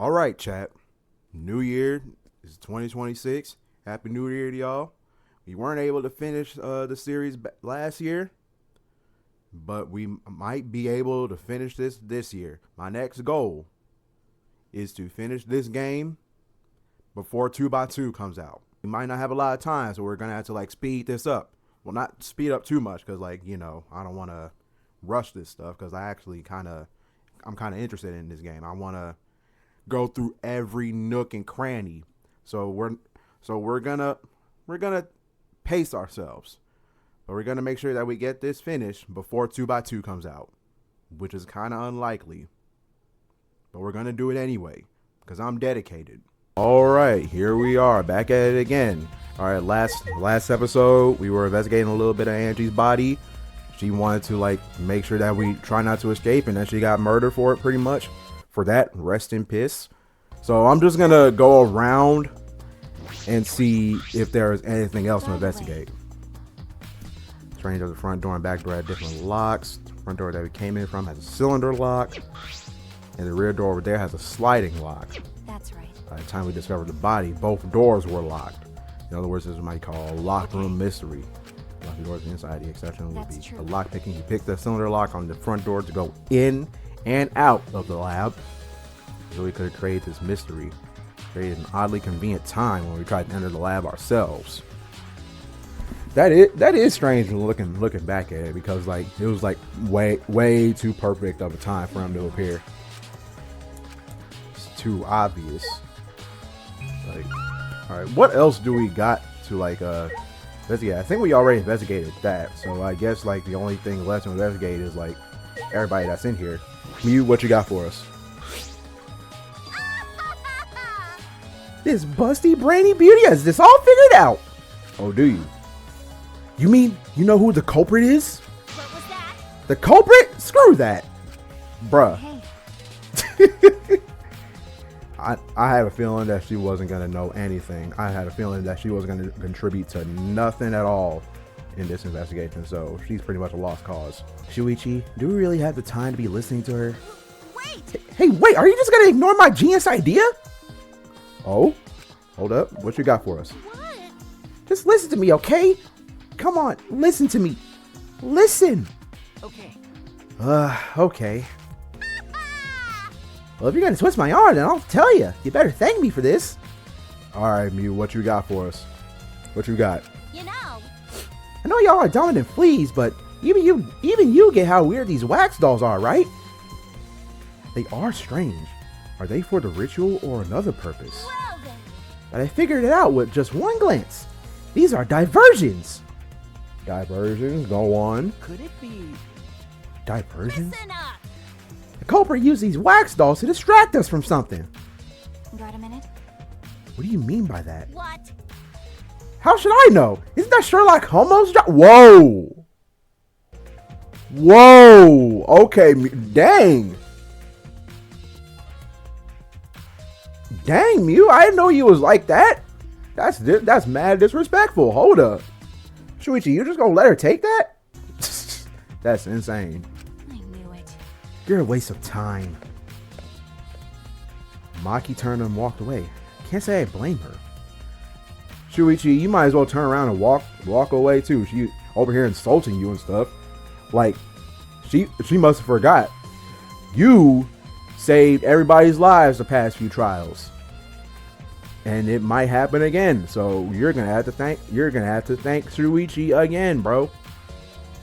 All right, chat. New Year is 2026. Happy New Year to y'all. We weren't able to finish the series last year, but we might be able to finish this year. My next goal is to finish this game before 2x2 comes out. We might not have a lot of time, so we're gonna have to like speed this up. Well, not speed up too much, because I don't want to rush this stuff, because I'm kind of interested in this game. I want to go through every nook and cranny. So we're gonna pace ourselves, but we're gonna make sure that we get this finished before 2x2 comes out, which is kind of unlikely, but we're gonna do it anyway because I'm dedicated. All right, here we are back at it again. All right, last episode we were investigating a little bit of Angie's body. She wanted to like make sure that we try not to escape, and then she got murdered for it pretty much. For that, rest in piss. So I'm just gonna go around and see if there's anything else to investigate. Strange, the front door and back door had different locks. The front door that we came in from has a cylinder lock, and the rear door over there has a sliding lock. That's right. By the time we discovered the body, both doors were locked. In other words, this is what you might call a locked room mystery. Locking doors inside. The exception would be a lock picking. You pick the cylinder lock on the front door to go in and out of the lab. So we could have created this mystery, created an oddly convenient time when we tried to enter the lab ourselves. That is strange looking back at it, because like it was like way too perfect of a time for him to appear. It's too obvious. Like, all right, what else do we got to like investigate? I think we already investigated that, so I guess like the only thing left to investigate is like everybody that's in here. Mew, what you got for us? This busty brainy beauty has this all figured out. Oh, do you? You mean you know who the culprit is? What was that? The culprit? Screw that, bruh. Hey. I had a feeling that she wasn't gonna know anything. I had a feeling that she wasn't gonna contribute to nothing at all in this investigation, so she's pretty much a lost cause. Shuichi, do we really have the time to be listening to her? Wait! Hey, wait, are you just gonna ignore my genius idea? Oh, hold up. What you got for us? What? Just listen to me, okay? Come on, listen to me. Listen. Okay. Okay. Well, if you're gonna twist my arm, then I'll tell you. You better thank me for this. All right, Mew, what you got for us? What you got? You know. I know y'all are dumber than fleas, but even you get how weird these wax dolls are, right? They are strange. Are they for the ritual or another purpose? Well then. But I figured it out with just one glance. These are diversions. Diversions? Go on. Could it be? Diversions? Listen up. The culprit used these wax dolls to distract us from something. Got a minute? What do you mean by that? What? How should I know? Isn't that Sherlock Holmes' job? Whoa. Whoa. Okay. Dang. Dang, Mew. I didn't know you was like that. That's mad disrespectful. Hold up. Shuichi, you just gonna let her take that? That's insane. I knew it. You're a waste of time. Maki turned and walked away. Can't say I blame her. Shuichi, you might as well turn around and walk away too. She over here insulting you and stuff. Like, she must have forgot. You saved everybody's lives the past few trials. And it might happen again. So you're gonna have to thank Shuichi again, bro.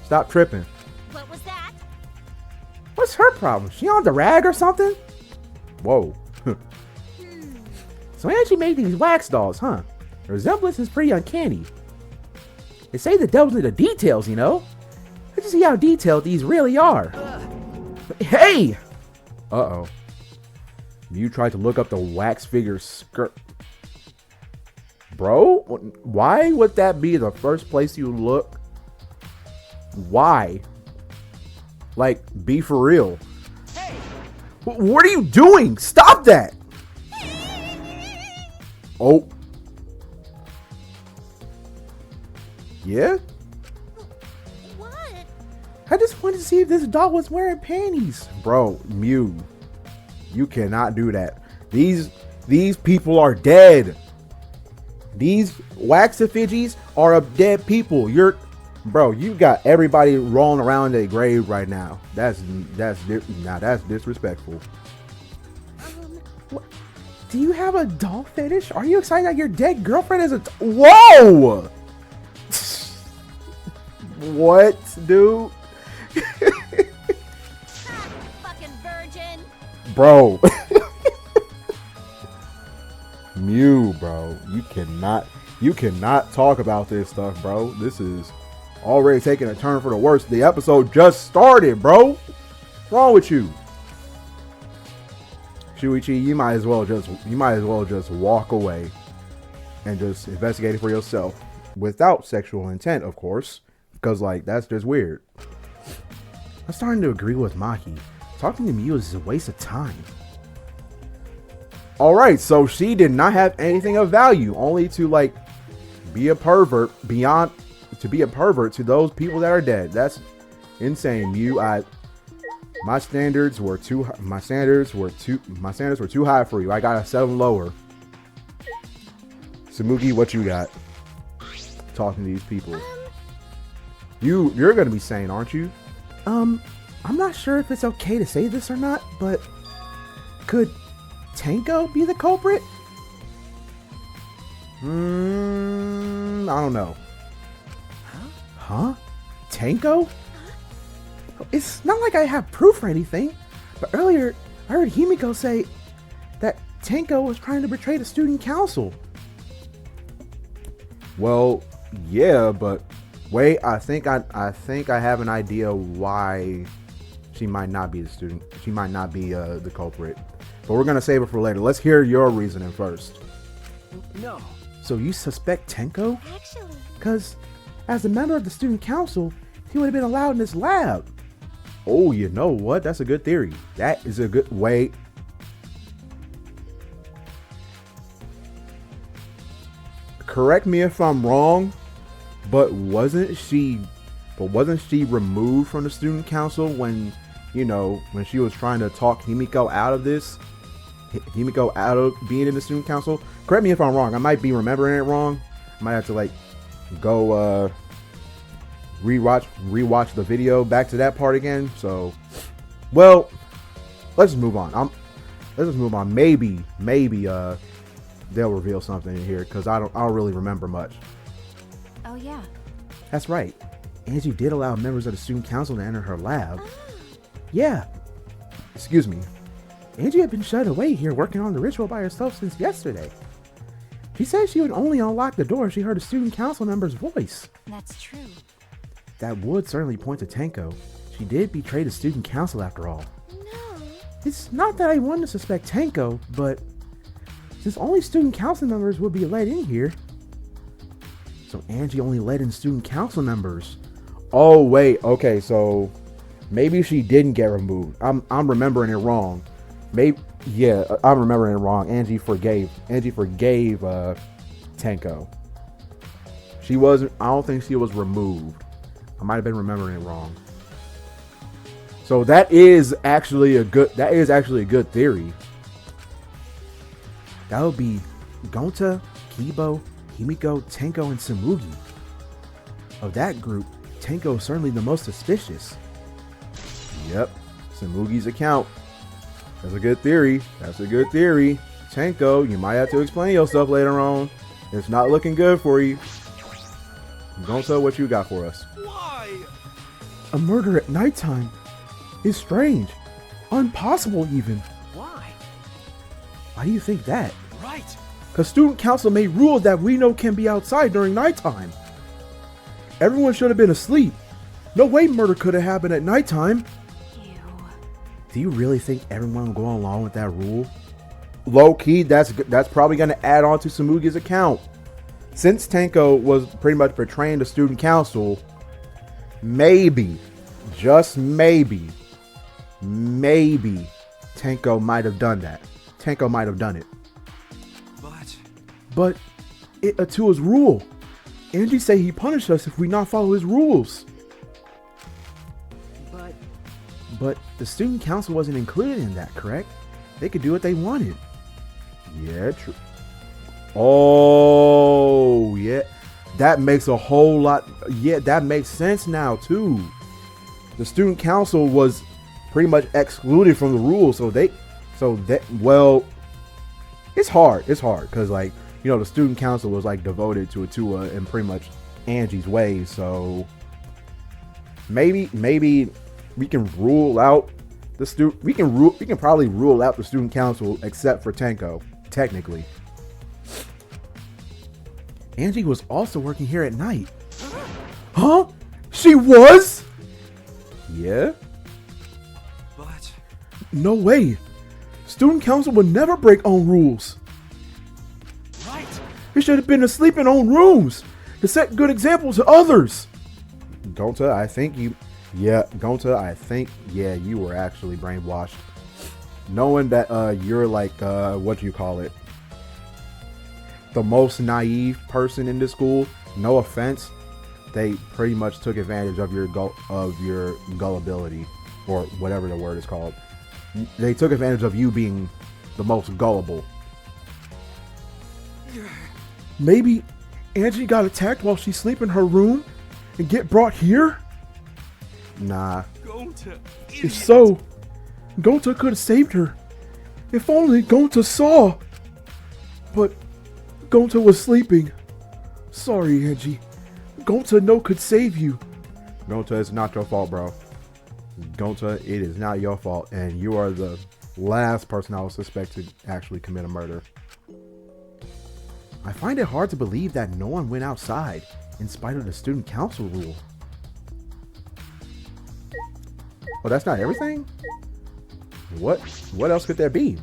Stop tripping. What was that? What's her problem? She on the rag or something? Whoa. So Angie made these wax dolls, huh? The resemblance is pretty uncanny. They say the devil's in the details, you know? Let's see how detailed these really are. Hey! Uh-oh. You tried to look up the wax figure's skirt. Bro, why would that be the first place you look? Why? Like, be for real. Hey! What are you doing? Stop that! Oh. Yeah? What? I just wanted to see if this doll was wearing panties. Bro, Mew, you cannot do that. These people are dead. These wax effigies are of dead people. Bro, you got everybody rolling around their grave right now. That's disrespectful. What? Do you have a doll fetish? Are you excited that your dead girlfriend is a whoa? What, dude? Fucking virgin. Bro. Mew, bro. You cannot talk about this stuff, bro. This is already taking a turn for the worse. The episode just started, bro. What's wrong with you? Shuichi, you might as well just walk away and just investigate it for yourself without sexual intent, of course, because like that's just weird. I'm starting to agree with Maki. Talking to Mew is a waste of time. All right, so she did not have anything of value, only to like be a pervert to those people that are dead. That's insane, Mew. My standards were too high for you. I gotta set them lower. Samugi, what you got? Talking to these people. You're gonna be sane, aren't you? I'm not sure if it's okay to say this or not, but could Tanko be the culprit? I don't know. Huh? Tanko? It's not like I have proof or anything, but earlier I heard Himiko say that Tanko was trying to betray the student council. Well, yeah, but wait, I think I have an idea why she might not be the culprit. But we're gonna save it for later. Let's hear your reasoning first. No. So you suspect Tanko? Actually. Because as a member of the student council, he would have been allowed in this lab. Oh, you know what? That's a good theory. That is a good way. Correct me if I'm wrong, but wasn't she removed from the student council when she was trying to talk Himiko out of this? Himiko out of being in the student council? Correct me if I'm wrong. I might be remembering it wrong. I might have to like go rewatch the video back to that part again. So, well, let's just move on. Let's just move on. Maybe they'll reveal something in here because I don't really remember much. Oh yeah. That's right. Angie did allow members of the student council to enter her lab. Yeah. Excuse me. Angie had been shut away here working on the ritual by herself since yesterday. She said she would only unlock the door if she heard a student council member's voice. That's true. That would certainly point to Tanko. She did betray the student council after all. No. It's not that I want to suspect Tanko, but since only student council members would be let in here. So Angie only let in student council members. Oh wait, okay, so maybe she didn't get removed. I'm remembering it wrong. I'm remembering it wrong. Angie forgave Tanko. I don't think she was removed. I might have been remembering it wrong. So that is actually a good theory. That would be Gonta, Kibo, Himiko, Tanko, and Samugi. Of that group, Tanko is certainly the most suspicious. Yep, Samugi's account. That's a good theory. Tanko, you might have to explain yourself later on. It's not looking good for you. Gonta, what you got for us? Why? A murder at nighttime is strange. Impossible even. Why? Why do you think that? Right. Because student council made rules that we know can be outside during nighttime. Everyone should have been asleep. No way murder could have happened at nighttime. Ew. Do you really think everyone will go along with that rule? Low key, that's probably going to add on to Samugi's account. Since Tanko was pretty much betraying the student council, maybe, just maybe, Tanko might have done that. Tanko might have done it. But to his rule. Angie say he punished us if we not follow his rules. But the student council wasn't included in that, correct? They could do what they wanted. Yeah, true. Oh, yeah. That makes a whole lot. Yeah, that makes sense now, too. The student council was pretty much excluded from the rules. Well, it's hard. It's hard because, like, you know, the student council was like devoted to Atua and pretty much Angie's ways. So maybe we can rule out the student. We can probably rule out the student council except for Tenko, technically. Angie was also working here at night. Huh? She was? Yeah. But No way. Student council would never break own rules. right. It should have been asleep in own rooms to set good examples to others. Gonta, I think you were actually brainwashed. Knowing that you're like what do you call it? The most naive person in this school. No offense, they pretty much took advantage of your gullibility, or whatever the word is called. They took advantage of you being the most gullible. Maybe Angie got attacked while she sleep in her room and get brought here? Nah. Gonta, If so, Gonta could have saved her. If only Gonta saw. But Gonta was sleeping. Sorry, Angie. Gonta no could save you. Gonta, it's not your fault, bro. Gonta, it is not your fault, and you are the last person I would suspect to actually commit a murder. I find it hard to believe that no one went outside, in spite of the student council rule. Oh, that's not everything? What else could there be?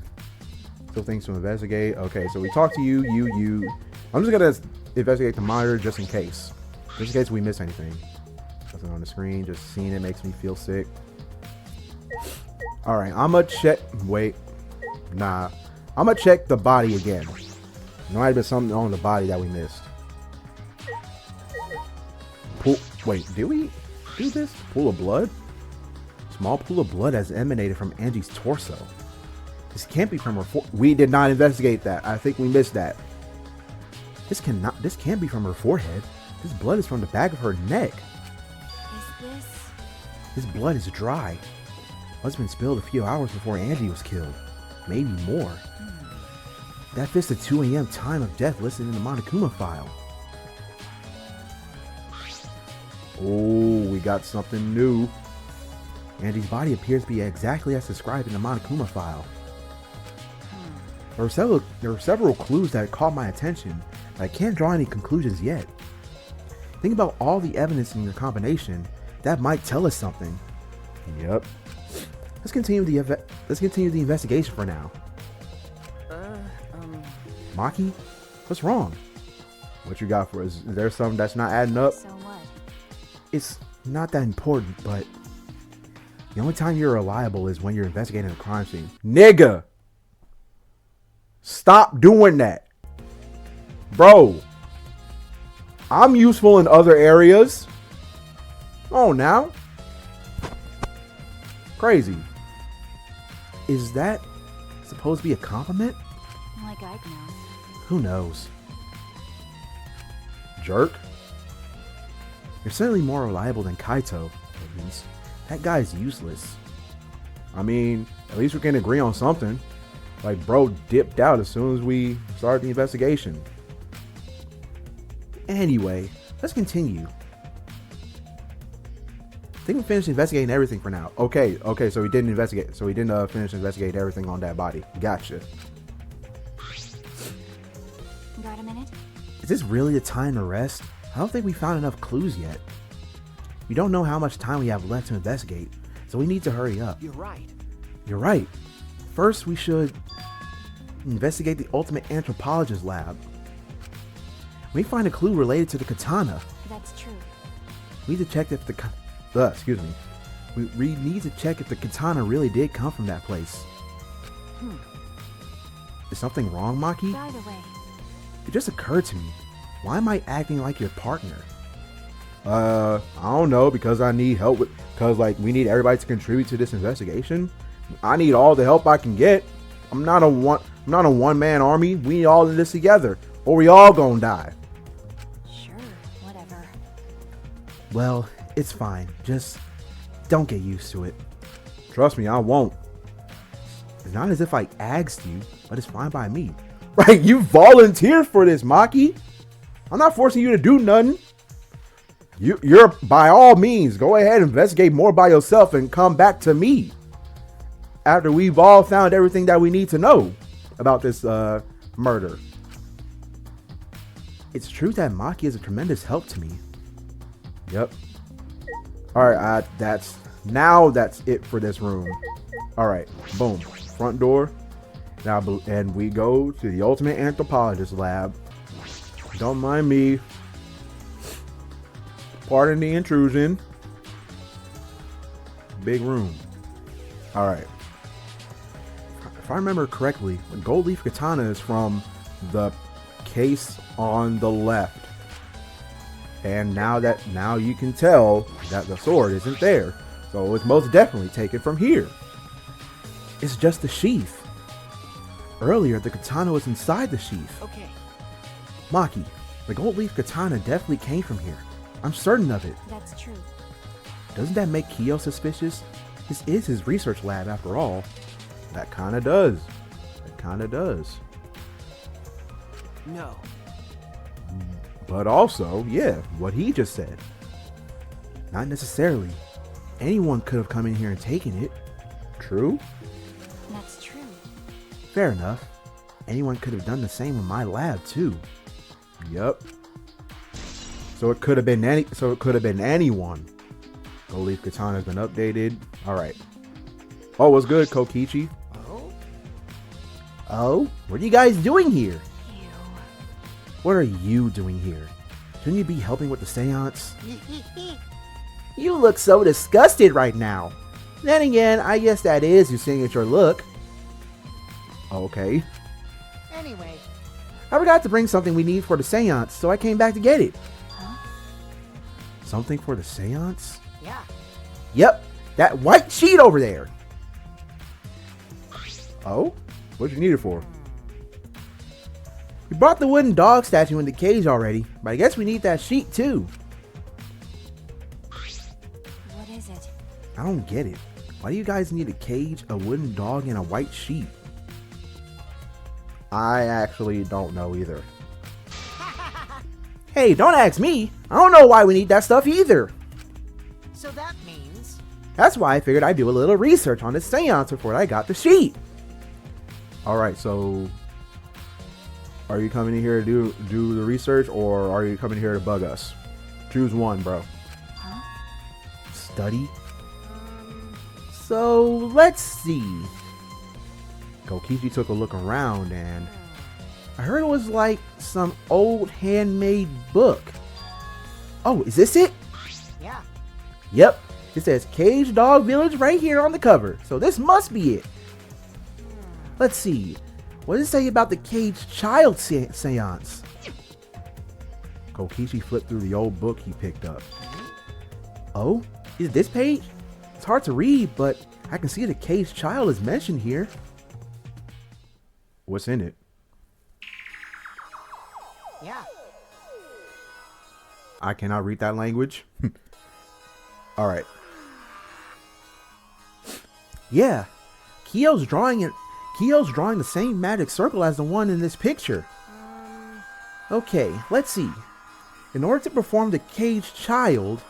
Still things to investigate. Okay, so we talked to you. I'm just gonna investigate the monitor just in case. Just in case we miss anything. Nothing on the screen. Just seeing it makes me feel sick. Alright, I'ma check. Wait. Nah. I'ma check the body again. There might have been something on the body that we missed. Wait, did we do this? Pool of blood? Small pool of blood has emanated from Angie's torso. This can't be from her we did not investigate that. I think we missed that. This can't be from her forehead. This blood is from the back of her neck. Is this? This blood is dry. Must have been spilled a few hours before Angie was killed. Maybe more. That fits the 2 a.m. time of death listed in the Monokuma file. Oh, we got something new. Angie's body appears to be exactly as described in the Monokuma file. There were several clues that caught my attention, but I can't draw any conclusions yet. Think about all the evidence in your combination. That might tell us something. Yep. Let's continue the investigation for now. Maki, what's wrong? What you got for us? Is there something that's not adding up? So what? It's not that important, but the only time you're reliable is when you're investigating a crime scene. Nigga! Stop doing that. Bro. I'm useful in other areas. Oh, now. Crazy. Is that supposed to be a compliment? Like I know. Who knows? Jerk. You're certainly more reliable than Kaito, at least. That guy's useless. I mean, at least we can agree on something. Like, bro dipped out as soon as we started the investigation. Anyway, let's continue. I think we finished investigating everything for now. Okay, so we didn't investigate. So we didn't finish investigating everything on that body. Gotcha. Got a minute? Is this really the time to rest? I don't think we found enough clues yet. We don't know how much time we have left to investigate, so we need to hurry up. You're right. You're right. First, we should investigate the ultimate anthropologist lab. We find a clue related to the katana. That's true. We need to check if the We need to check if the katana really did come from that place. Is something wrong, Maki? By the way, It just occurred to me. Why am I acting like your partner? I don't know, because I need help with, because like we need everybody to contribute to this investigation. I need all the help I can get. I'm not I'm not a one-man army. We all in this together, or we all gonna die. Sure, whatever. Well, it's fine. Just don't get used to it. Trust me, I won't. It's not as if I asked you, but it's fine by me. Right, you volunteered for this, Maki. I'm not forcing you to do nothing. You're by all means, go ahead and investigate more by yourself and come back to me after we've all found everything that we need to know about this murder. It's true that Maki is a tremendous help to me. Yep. All right, that's it for this room. All right, boom, front door. Now, and we go to the ultimate anthropologist lab. Don't mind me. Pardon the intrusion. Big room. All right. If I remember correctly, the gold leaf katana is from the case on the left. And now you can tell that the sword isn't there. So it's most definitely taken from here. It's just the sheath. Earlier, the katana was inside the sheath. Okay. Maki, the gold leaf katana definitely came from here. I'm certain of it. That's true. Doesn't that make Kyo suspicious? This is his research lab after all. That kinda does. That kinda does. No. But also, yeah, what he just said. Not necessarily. Anyone could have come in here and taken it. True? That's true. Fair enough. Anyone could have done the same in my lab too. Yup. So it could have been anyone. Gold leaf katana has been updated. All right. Oh, what's good, Kokichi? Oh, what are you guys doing here? Ew. What are you doing here? Shouldn't you be helping with the seance? You look so disgusted right now. Then again, I guess that is your signature look. Okay. Anyway, I forgot to bring something we need for the seance, so I came back to get it. Huh? Something for the seance? yeah. Yep, that white sheet over there. Oh? What you need it for? We brought the wooden dog statue in the cage already, but I guess we need that sheet too. What is it? I don't get it. Why do you guys need a cage, a wooden dog, and a white sheet? I actually don't know either. Hey, don't ask me. I don't know why we need that stuff either. So that means That's why I figured I'd do a little research on this seance before I got the sheet. Alright, so are you coming in here to do the research, or are you coming here to bug us? Choose one, bro. Huh? Study? So, let's see. Kokichi took a look around and I heard it was like some old handmade book. Oh, is this it? yeah. Yep. It says Cage Dog Village right here on the cover. So this must be it. Let's see. What does it say about the Cage Child Seance? Kokichi flipped through the old book he picked up. Oh, is it this page? It's hard to read, but I can see the Cage Child is mentioned here. What's in it? Yeah. I cannot read that language. All right. Yeah, Kyo's drawing the same magic circle as the one in this picture. Okay, let's see. In order to perform the Cage Child,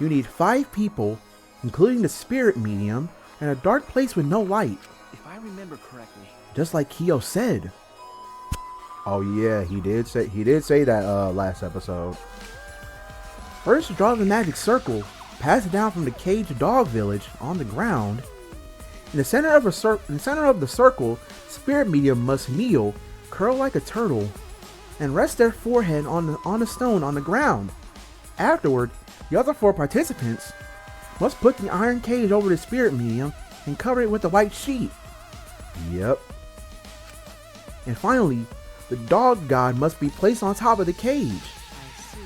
you need 5 people, including the spirit medium, and a dark place with no light, If I remember correctly. just like Kyo said. Oh yeah, he did say that last episode. First, draw the magic circle, pass it down from the Cage Dog Village on the ground. In the center of the circle, spirit medium must kneel, curl like a turtle, and rest their forehead on a stone on the ground. Afterward, the other 4 participants must put the iron cage over the spirit medium and cover it with a white sheet. Yep. And finally, the dog god must be placed on top of the cage. I see.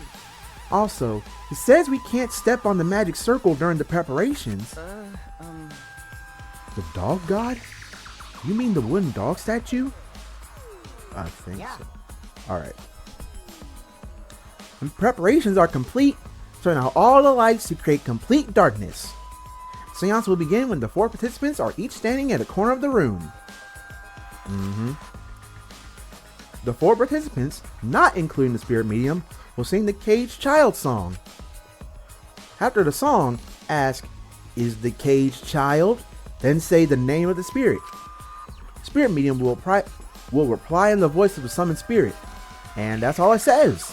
Also, it says we can't step on the magic circle during the preparations. The dog god? You mean the wooden dog statue? I think Yeah. so. Alright. When preparations are complete, turn out all the lights to create complete darkness. Seance will begin when the 4 participants are each standing at a corner of the room. The 4 participants, not including the spirit medium, will sing the caged child song. After the song, ask, "Is the caged child?" Then say the name of the spirit. Spirit medium will reply in the voice of the summoned spirit. And that's all it says.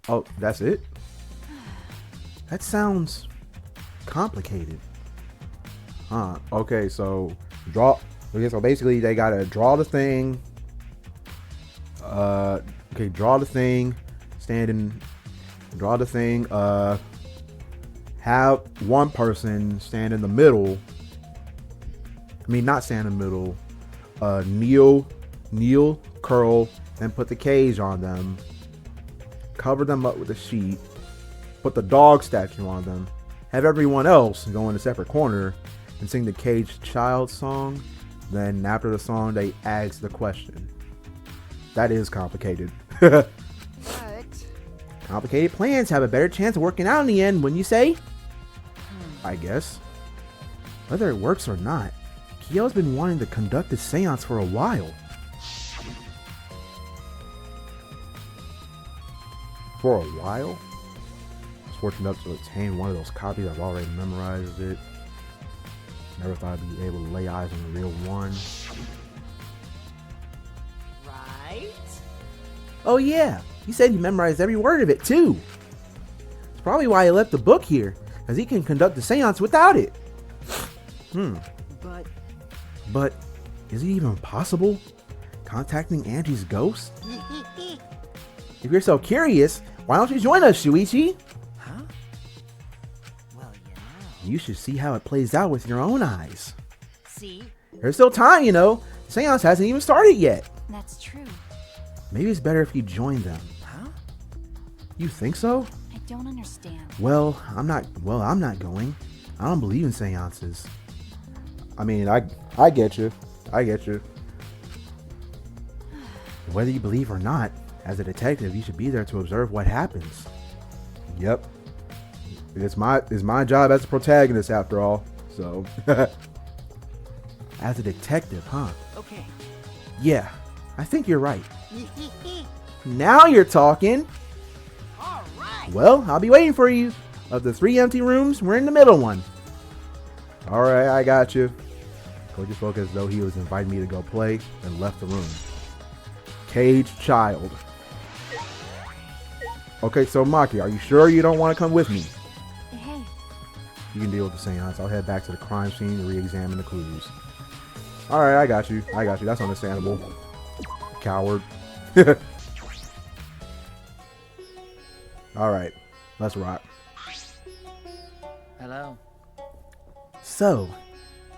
Oh, that's it? That sounds complicated. Huh. Okay, so so basically they gotta draw the thing. Draw the thing. Draw the thing. Have one person stand in the middle. I mean, not stand in the middle. Kneel, curl, and put the cage on them. Cover them up with a sheet. Put the dog statue on them. Have everyone else go in a separate corner and sing the caged child song. Then after the song, they ask the question. That is complicated. But Complicated plans have a better chance of working out in the end, wouldn't you say? I guess. Whether it works or not, Kyo's been wanting to conduct this seance for a while. For a while? I was fortunate enough to obtain one of those copies. I've already memorized it. Never thought I'd be able to lay eyes on the real one. right? Oh yeah, he said he memorized every word of it too. It's probably why he left the book here, because he can conduct the seance without it. But is it even possible? Contacting Angie's ghost? If you're so curious, why don't you join us, Shuichi? Huh? Well, You should see how it plays out with your own eyes. see? There's still time, you know. The seance hasn't even started yet. That's true. Maybe it's better if you join them. Huh? You think so? I don't understand. Well, I'm not going. I don't believe in seances. I mean, I get you. Whether you believe or not, as a detective, you should be there to observe what happens. Yep. It's my job as a protagonist after all. So, as a detective, huh? Okay. Yeah, I think you're right. Now you're talking. All right. Well, I'll be waiting for you. Of the 3 empty rooms, we're in the middle one. Alright, I got you. Coach spoke as though he was inviting me to go play and left the room. Caged child. Okay, so Maki, are you sure you don't want to come with me? Hey, You can deal with the seance. I'll head back to the crime scene and re-examine the clues. Alright, I got you. That's understandable. Coward. Alright, let's rock. Hello. So,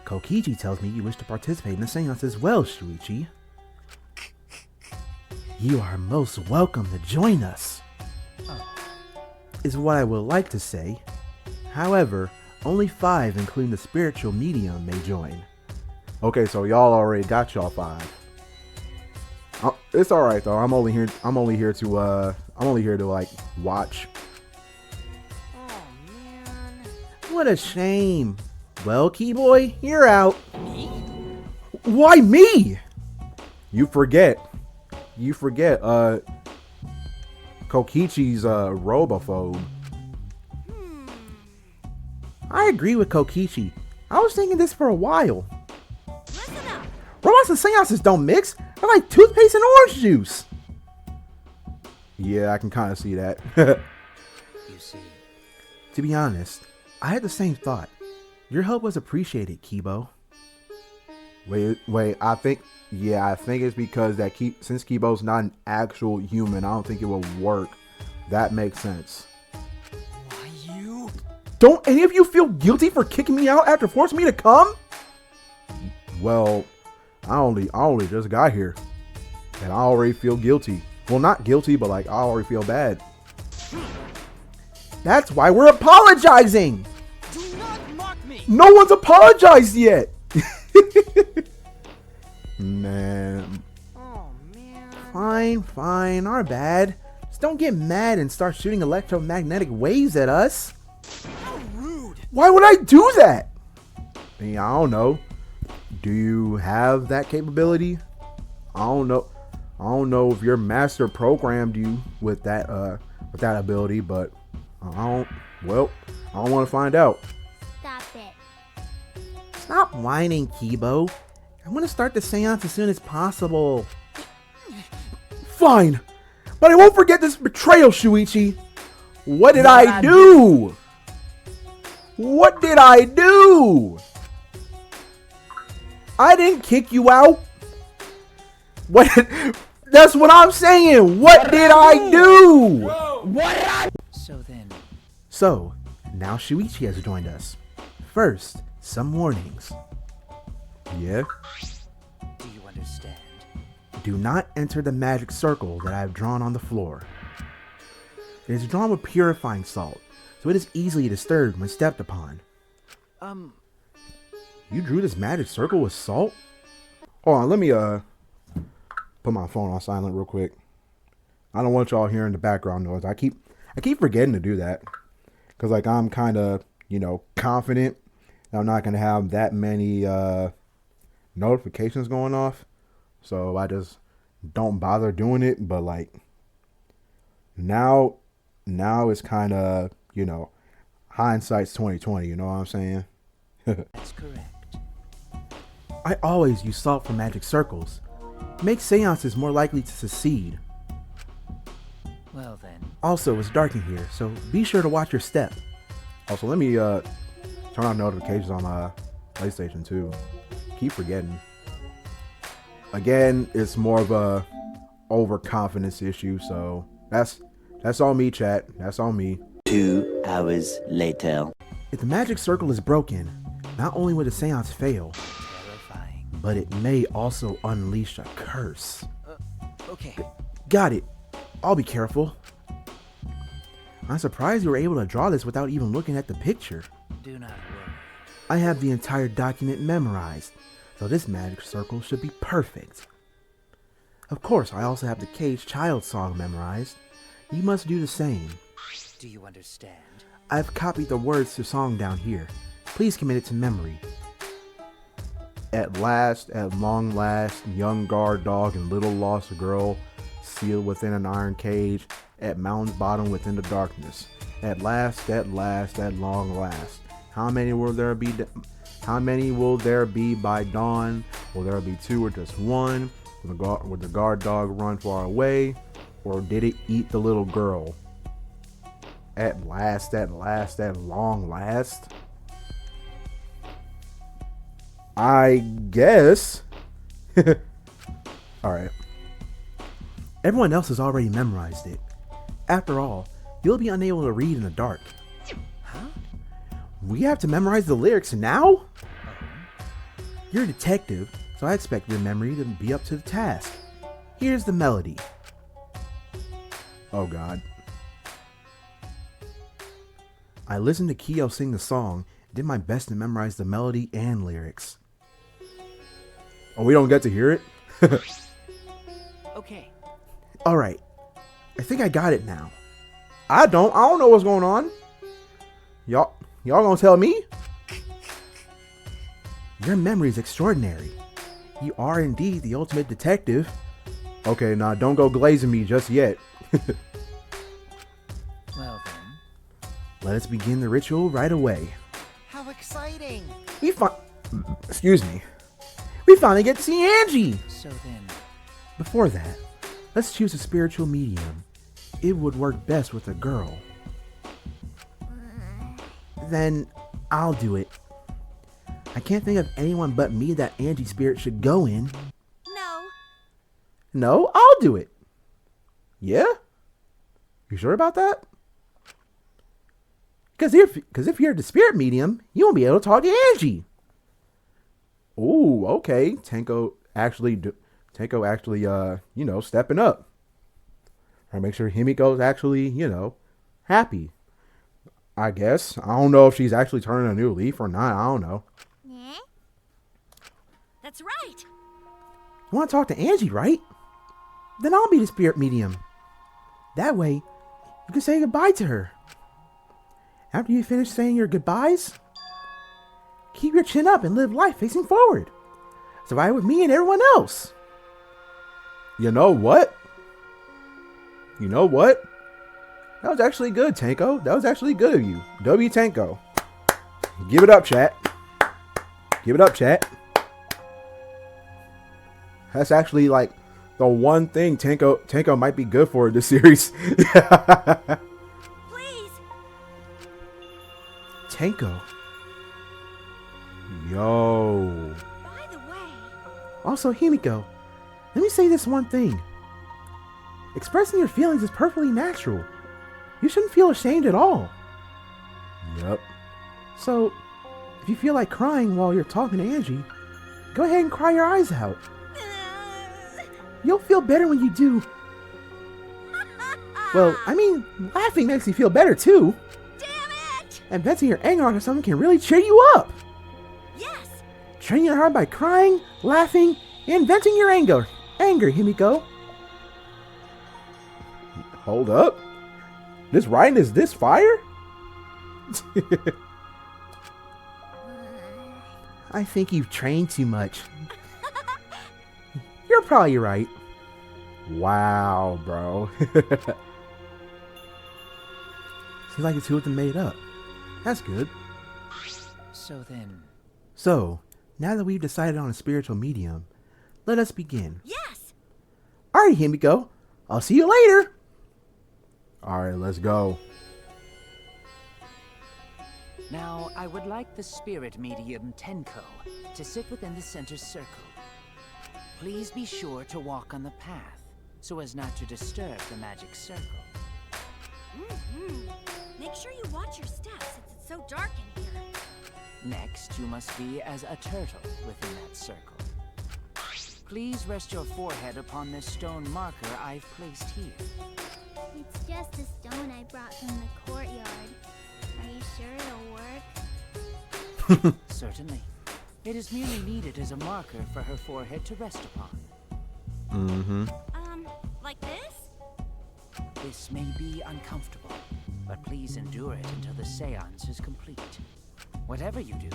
Kokichi tells me you wish to participate in the seance as well, Shuichi. You are most welcome to join us, is what I would like to say. However, only 5, including the spiritual medium, may join. Okay, so y'all already got y'all 5. It's all right though. I'm only here to like watch. Oh, man. What a shame. Well, Keyboy, you're out. Why me? You forget. Kokichi's robophobe. I agree with Kokichi. I was thinking this for a while. listen up. Robots and seances don't mix. They're like toothpaste and orange juice. Yeah, I can kind of see that. You see. To be honest, I had the same thought. Your help was appreciated, Kibo. Wait, I think it's because that since Kibo's not an actual human, I don't think it will work. That makes sense. Why you? Don't any of you feel guilty for kicking me out after forcing me to come? Well, I only just got here, and I already feel guilty. Well, not guilty, but like I already feel bad. That's why we're apologizing. Do not mock me. No one's apologized yet. man. Oh, man. Fine, our bad. Just don't get mad and start shooting electromagnetic waves at us. How rude. Why would I do that? I mean, I don't know. Do you have that capability? I don't know. I don't know if your master programmed you with that ability, but I don't want to find out. Stop it. Stop whining, Kibo. I'm gonna start the seance as soon as possible. Fine, but I won't forget this betrayal, Shuichi. What did I do? What did I do? I didn't kick you out. What? That's what I'm saying. What did I do? What did I... So then... So, now Shuichi has joined us. First, some warnings. Yeah? Do you understand? Do not enter the magic circle that I have drawn on the floor. It is drawn with purifying salt, so it is easily disturbed when stepped upon. You drew this magic circle with salt? Hold on, let me put my phone on silent real quick. I don't want y'all hearing the background noise. I keep forgetting to do that. Cause like I'm kinda, confident that I'm not gonna have that many notifications going off. So I just don't bother doing it. But like now it's kinda, hindsight's 2020, you know what I'm saying? That's correct. I always use salt for magic circles. It makes seances more likely to succeed. Well then. Also, it's dark in here, so be sure to watch your step. Also, let me turn on notifications on PlayStation 2. Keep forgetting. Again, it's more of a overconfidence issue, so that's on me, chat. That's on me. 2 hours later. If the magic circle is broken, not only will the seance fail, Terrifying. but it may also unleash a curse. Okay. Got it. I'll be careful. I'm surprised you were able to draw this without even looking at the picture. Do not worry. I have the entire document memorized, so this magic circle should be perfect. Of course, I also have the Cage Child song memorized. You must do the same. Do you understand? I've copied the words to the song down here. Please commit it to memory. At last, at long last, young guard dog and little lost girl, sealed within an iron cage, at mountain's bottom within the darkness. At last, at long last. How many will there be? How many will there be by dawn? Will there be 2 or just 1? Will the guard dog run far away, or did it eat the little girl? At last, at long last. I guess. Alright. Everyone else has already memorized it. After all, you'll be unable to read in the dark. Huh? We have to memorize the lyrics now? You're a detective, so I expect your memory to be up to the task. Here's the melody. Oh god. I listened to Kyo sing the song, and did my best to memorize the melody and lyrics. Oh, we don't get to hear it? Okay. Alright. I think I got it now. I don't know what's going on. Y'all gonna tell me? Your memory is extraordinary. You are indeed the ultimate detective. Okay, now don't go glazing me just yet. Well then. Let us begin the ritual right away. How exciting. Excuse me. We finally get to see Angie! So then. Before that, let's choose a spiritual medium. It would work best with a girl. Then, I'll do it. I can't think of anyone but me that Angie spirit should go in. No. No, I'll do it. Yeah? You sure about that? Because if you're the spirit medium, you won't be able to talk to Angie. Ooh, okay. Tenko actually, stepping up. I make sure Himiko's actually, happy. I guess. I don't know if she's actually turning a new leaf or not. I don't know. Yeah? That's right. You want to talk to Angie, right? Then I'll be the spirit medium. That way, you can say goodbye to her. After you finish saying your goodbyes, keep your chin up and live life facing forward. Survive with me and everyone else. You know what? You know what? That was actually good, Tanko. That was actually good of you. W Tanko. Give it up, chat. Give it up, chat. That's actually like the one thing Tanko might be good for this series. Please. Tanko. Yo. By the way. Also, Himiko, let me say this one thing. Expressing your feelings is perfectly natural. You shouldn't feel ashamed at all. Yep. So, if you feel like crying while you're talking to Angie, go ahead and cry your eyes out. You'll feel better when you do. Well, I mean, laughing makes you feel better too. Damn it! And venting your anger onto someone can really cheer you up. Yes. Train your heart by crying, laughing, and venting your anger. Anger, Himiko. Hold up. This writing is this fire? I think you've trained too much. You're probably right. Wow, bro. Seems like the two of them made up. That's good. So then, So, now that we've decided on a spiritual medium, let us begin. Yes. Alright, Himiko. I'll see you later. Alright, let's go. now I would like the spirit medium Tenko to sit within the center circle. Please be sure to walk on the path so as not to disturb the magic circle. Make sure you watch your steps since it's so dark in here. Next, you must be as a turtle within that circle. Please rest your forehead upon this stone marker I've placed here. It's just a stone I brought from the courtyard. Are you sure it'll work? Certainly. It is merely needed as a marker for her forehead to rest upon. Like this? This may be uncomfortable, but please endure it until the seance is complete. Whatever you do,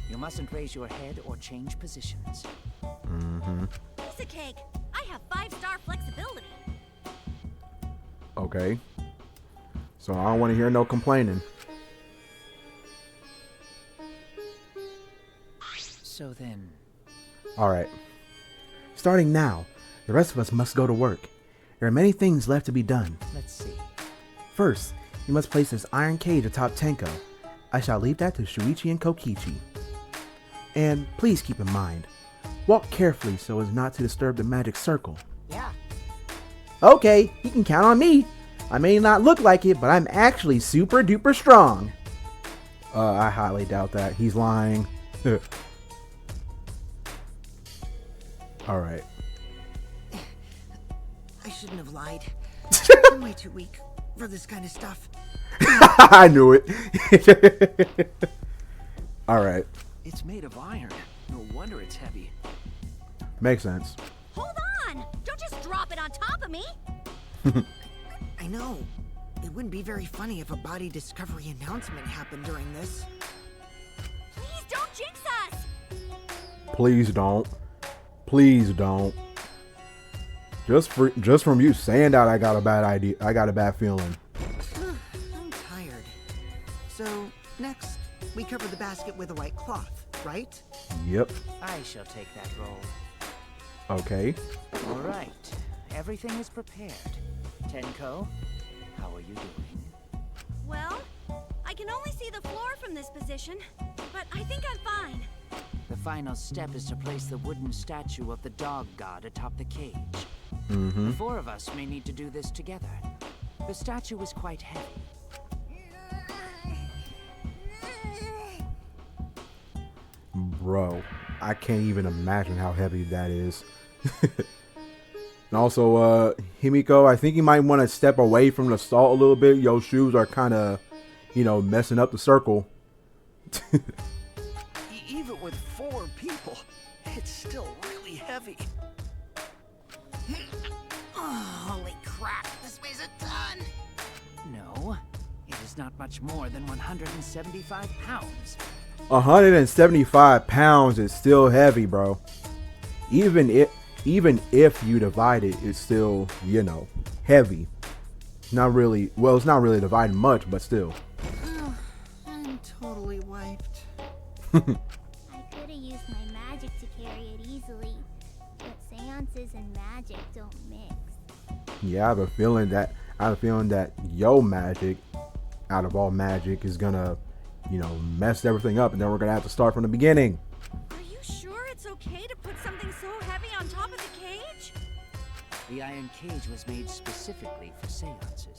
you mustn't raise your head or change positions. Piece of cake. I have 5-star flexibility. Okay. So I don't want to hear no complaining. So then, Alright. Starting now, the rest of us must go to work. There are many things left to be done. let's see. First, you must place this iron cage atop Tenko. I shall leave that to Shuichi and Kokichi. And please keep in mind, walk carefully so as not to disturb the magic circle. Yeah. Okay, you can count on me. I may not look like it, but I'm actually super duper strong. I highly doubt that. He's lying. Alright. I shouldn't have lied. I'm way too weak for this kind of stuff. I knew it. Alright. It's made of iron. No wonder it's heavy. Makes sense. Hold on! Don't just drop it on top of me! I know. It wouldn't be very funny if a body discovery announcement happened during this. Please don't jinx us! Please don't. Please don't. Just from you saying that, I got a bad idea. I got a bad feeling. I'm tired. So, next, we cover the basket with a white cloth, right? Yep. I shall take that role. Okay. All right. Everything is prepared. Tenko, how are you doing? Well, I can only see the floor from this position, but I think I'm fine. The final step is to place the wooden statue of the dog god atop the cage. The four of us may need to do this together. The statue is quite heavy. Bro, I can't even imagine how heavy that is. And also, Himiko, I think you might want to step away from the salt a little bit. Your shoes are kind of, messing up the circle. Even with 4 people, it's still really heavy. That's not much more than 175 pounds. 175 pounds is still heavy, bro. Even if you divide it, it's still, you know, heavy. Not really. Well, it's not really dividing much, but still. I'm totally wiped. I could have used my magic to carry it easily, but seances and magic don't mix. Yeah, I have a feeling that your magic, out of all magic, is gonna, you know, mess everything up, and then we're gonna have to start from the beginning. Are you sure it's okay to put something so heavy on top of the cage? The iron cage was made specifically for seances,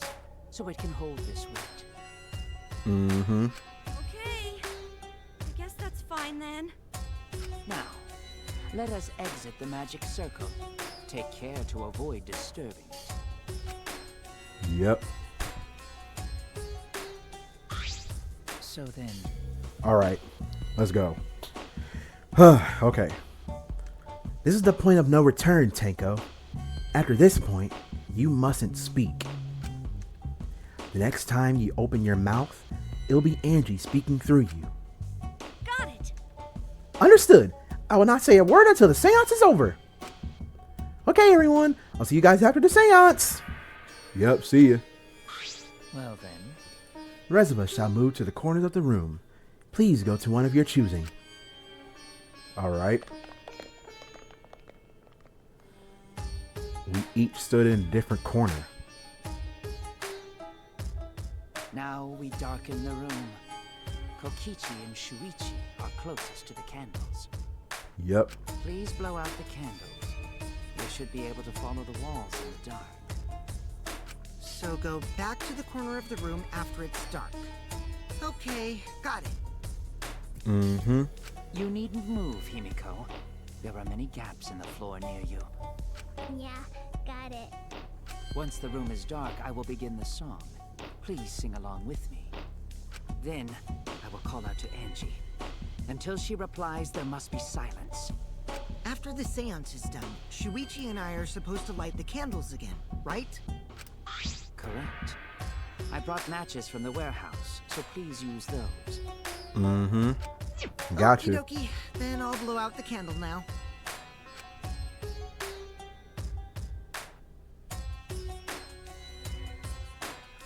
so it can hold this weight. Mm-hmm. Okay. I guess that's fine then. Now, let us exit the magic circle. Take care to avoid disturbing it. Yep. So then, All right, let's go. Okay. This is the point of no return, Tenko. After this point, you mustn't speak. The next time you open your mouth, it'll be Angie speaking through you. Got it. Understood. I will not say a word until the seance is over. Okay, everyone. I'll see you guys after the seance. Yep, see ya. well then, The rest of us shall move to the corners of the room. Please go to one of your choosing. All right. We each stood in a different corner. now we darken the room. Kokichi and Shuichi are closest to the candles. Yep. Please blow out the candles. You should be able to follow the walls in the dark. So go back to the corner of the room after it's dark. Okay, got it. Mm-hmm. You needn't move, Himiko. There are many gaps in the floor near you. Yeah, got it. Once the room is dark, I will begin the song. Please sing along with me. Then, I will call out to Angie. Until she replies, there must be silence. After the seance is done, Shuichi and I are supposed to light the candles again, right? Correct. I brought matches from the warehouse, so please use those. Mm-hmm. Gotcha. Okie dokie, then I'll blow out the candle now.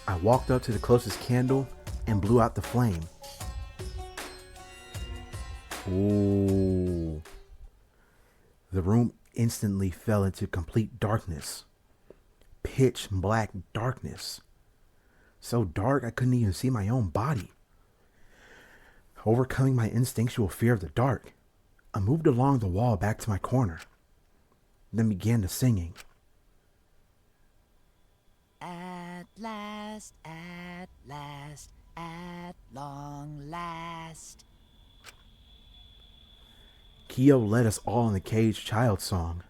I walked up to the closest candle and blew out the flame. Ooh. The room instantly fell into complete darkness. Pitch black darkness. So dark I couldn't even see my own body. Overcoming my instinctual fear of the dark, I moved along the wall back to my corner, then began the singing. At last, at long last. Kyo led us all in the caged child song.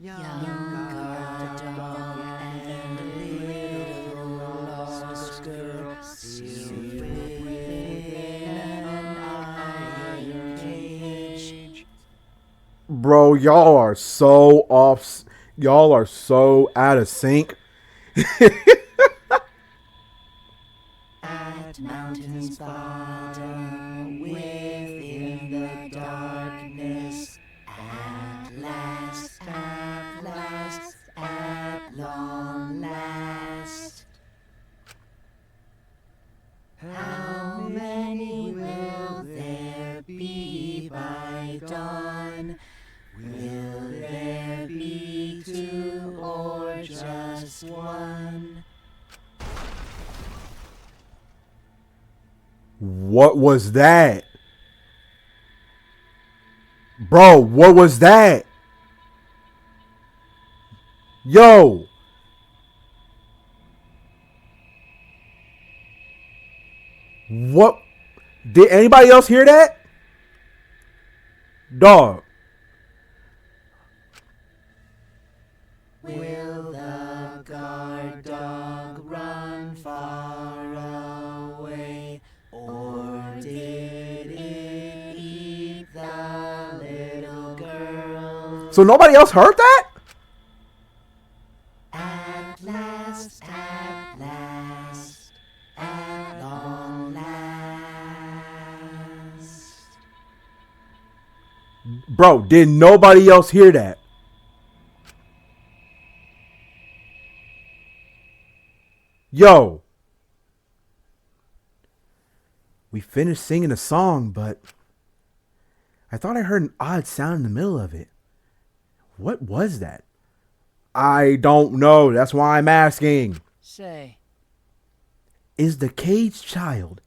Young Young dog and little lost girl sealed within an iron cage. Bro, y'all are so off. Y'all are so out of sync. At mountain's bottom, within the darkness, at last, at long last. How many will there be by dawn? Will there be two or just one? What was that? Bro, what was that? Yo. What? Did anybody else hear that? Dog. Will the guard dog run far away, or did it eat the little girl? So nobody else heard that? At last, at Bro, did nobody else hear that? Yo. We finished singing a song, but I thought I heard an odd sound in the middle of it. What was that? I don't know. That's why I'm asking. Say, Is the caged child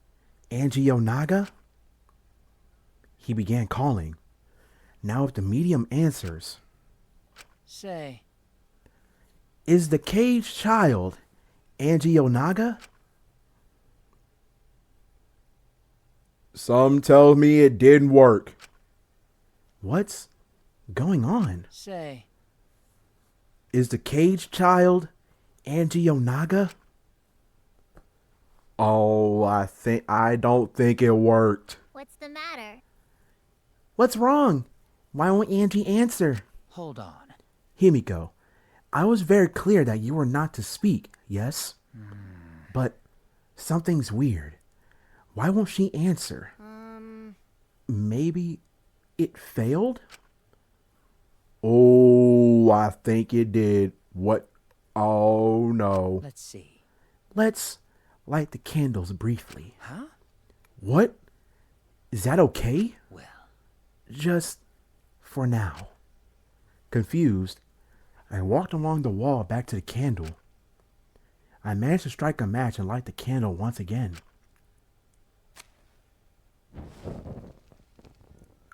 Angie Onaga? He began calling. Now if the medium answers, say, is the caged child Angie Onaga? Some tell me it didn't work. What's going on? say, Is the caged child Angie Onaga? Oh, I don't think it worked. What's the matter? What's wrong? Why won't Angie answer? hold on. Himiko, I was very clear that you were not to speak, yes? But something's weird. Why won't she answer? Maybe it failed? Oh, I think it did. What? Oh, no. Let's see. Let's light the candles briefly. Huh? What? Is that okay? Well, Just for now. Confused, I walked along the wall back to the candle. I managed to strike a match and light the candle once again.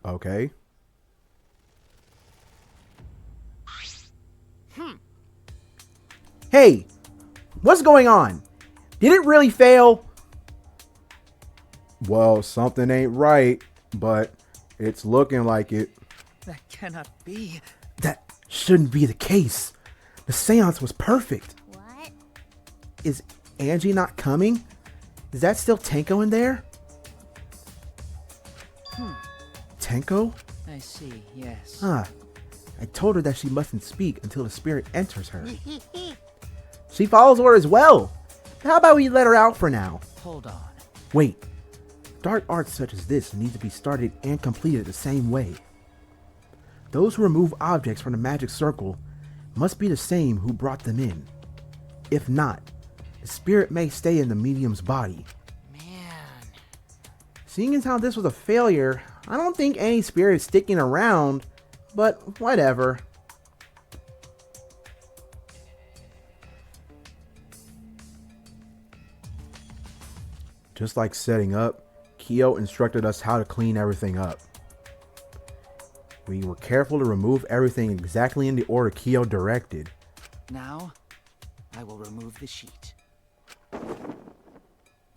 Okay. Hey, what's going on? Did it really fail? Well, something ain't right, but it's looking like it. that cannot be. That shouldn't be the case. The seance was perfect. What? Is Angie not coming? Is that still Tenko in there? Tenko? I see, yes. Ah, I told her that she mustn't speak until the spirit enters her. She follows orders well. How about we let her out for now? Hold on. Wait. Dark arts such as this need to be started and completed the same way. Those who remove objects from the magic circle must be the same who brought them in. If not, the spirit may stay in the medium's body. Man. Seeing as how this was a failure, I don't think any spirit is sticking around, but whatever. Just like setting up, Kyo instructed us how to clean everything up. We were careful to remove everything exactly in the order Kyo directed. Now, I will remove the sheet.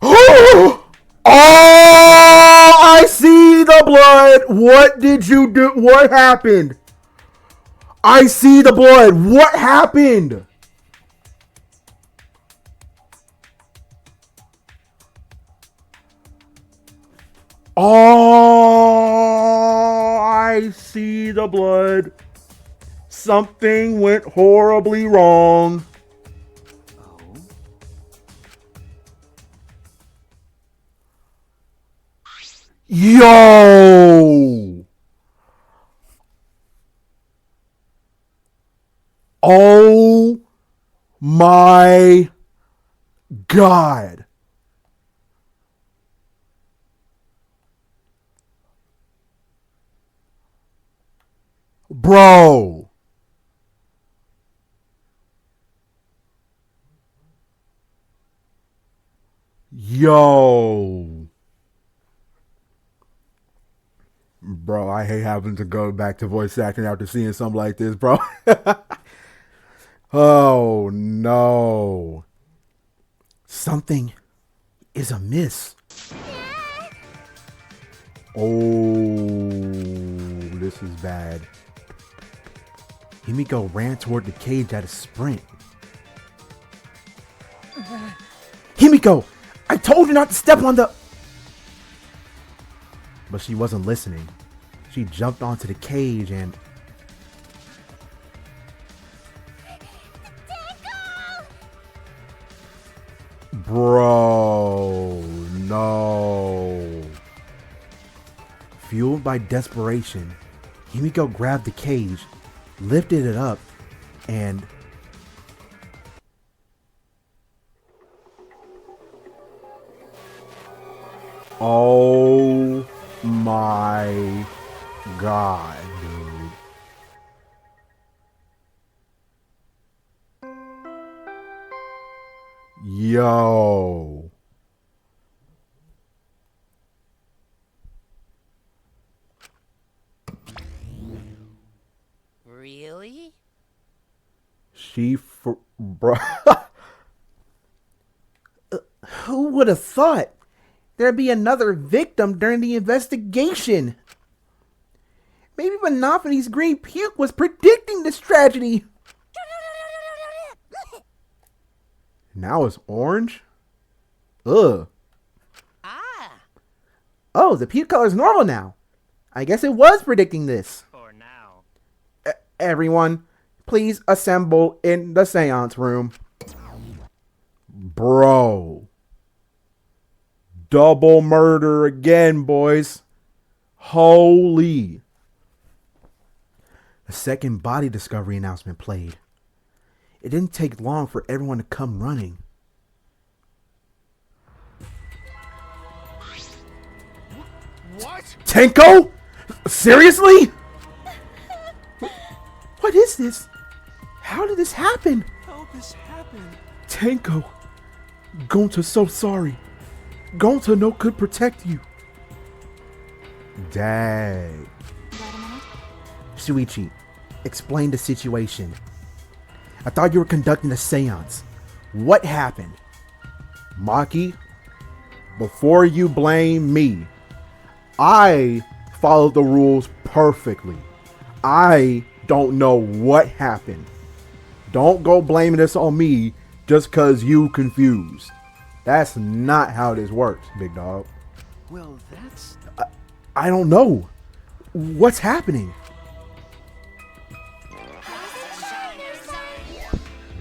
Oh! I see the blood! What did you do? What happened? I see the blood! What happened? Oh, I see the blood. Something went horribly wrong. Oh? Yo! Oh my God. Bro. Yo. Bro, I hate having to go back to voice acting after seeing something like this, bro. Oh, no. Something is amiss. Oh, this is bad. Himiko ran toward the cage at a sprint. Himiko! I told you not to step on the... But she wasn't listening. She jumped onto the cage and... Bro, no. Fueled by desperation, Himiko grabbed the cage, lifted it up, and oh my god, dude. Yo. Really? Bro. Who would have thought there'd be another victim during the investigation? Maybe Monophony's green puke was predicting this tragedy. Now it's orange? Ugh. Ah! Oh, the puke color's normal now. I guess it was predicting this. For now. Everyone, please assemble in the seance room. Bro. Double murder again, boys. Holy. A second body discovery announcement played. It didn't take long for everyone to come running. What? Tenko? Seriously? What is this? How did this happen? How this happened? Tenko. Gonta so sorry. Gonta no could protect you. Dang. Wait a minute. Shuichi, explain the situation. I thought you were conducting a seance. What happened? Maki, before you blame me, I followed the rules perfectly. I don't know what happened. Don't go blaming this on me just because you confused. That's not how this works, big dog. Well, that's... I don't know. What's happening?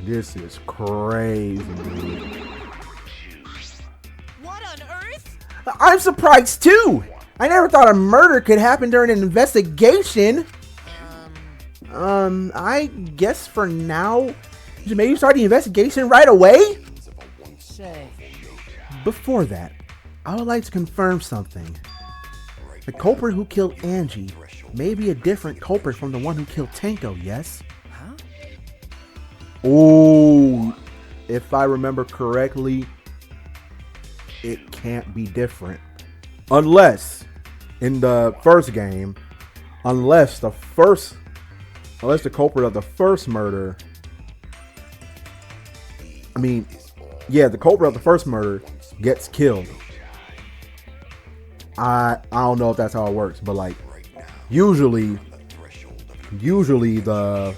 This is crazy, dude. What on earth? I'm surprised too. I never thought a murder could happen during an investigation. I guess for now, just maybe start the investigation right away? Say. Before that, I would like to confirm something. The culprit who killed Angie may be a different culprit from the one who killed Tenko, yes? Huh? Oh, if I remember correctly, it can't be different. Unless, in the first game, unless the culprit of the first murder, the culprit of the first murder gets killed. I don't know if that's how it works, but like, usually the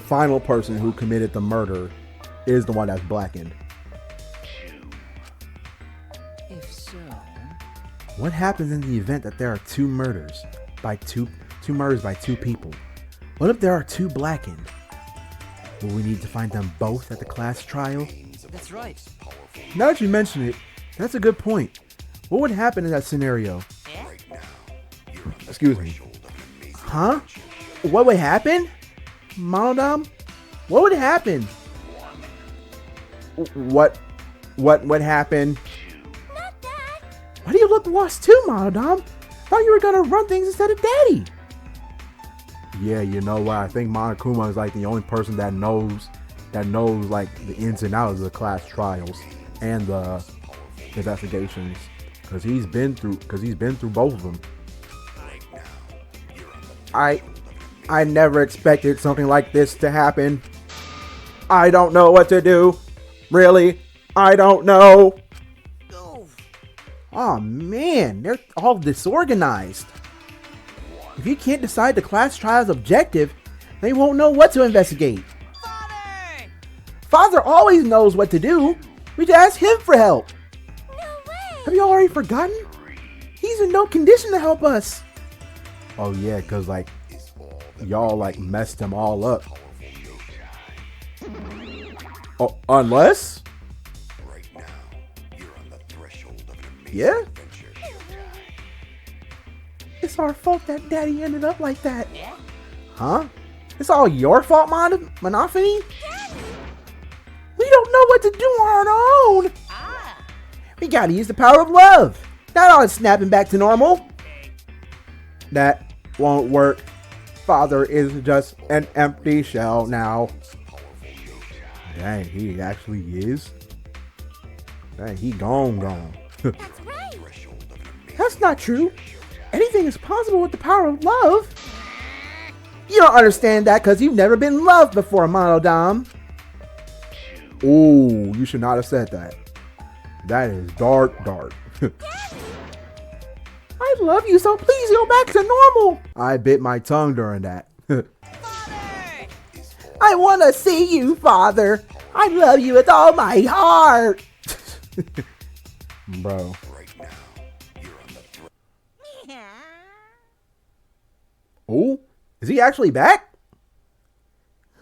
final person who committed the murder is the one that's blackened. If so... What happens in the event that there are two murders by two people? What if there are two blackened? Will we need to find them both at the class trial? That's right. Now that you mention it, that's a good point. What would happen in that scenario? Excuse me. Huh? What would happen? Monodam? What would happen? What would happen? Not that. Why do you look lost too, Monodam? Thought you were gonna run things instead of Daddy. Yeah, you know what? I think Monokuma is like the only person that knows like the ins and outs of the class trials and the investigations, because he's been through both of them. I never expected something like this to happen. I don't know what to do. Really, I don't know. Oh man, they're all disorganized. If you can't decide the class trial's objective, they won't know what to investigate. Father always knows what to do. We just ask him for help. No way. Have you already forgotten? He's in no condition to help us. Oh yeah, cause like y'all like messed him all up. Oh, unless? Yeah? It's our fault that Daddy ended up like that. Huh? It's all your fault, Monophony? We don't know what to do on our own. We gotta use the power of love. Not all snapping back to normal. That won't work. Father is just an empty shell now. Dang, he actually is. Dang, he gone. That's right. That's not true. Anything is possible with the power of love. You don't understand that because you've never been loved before, Monodam. Ooh, you should not have said that. That is dark. I love you, so please go back to normal. I bit my tongue during that. I want to see you, Father. I love you with all my heart. Bro. Oh, is he actually back?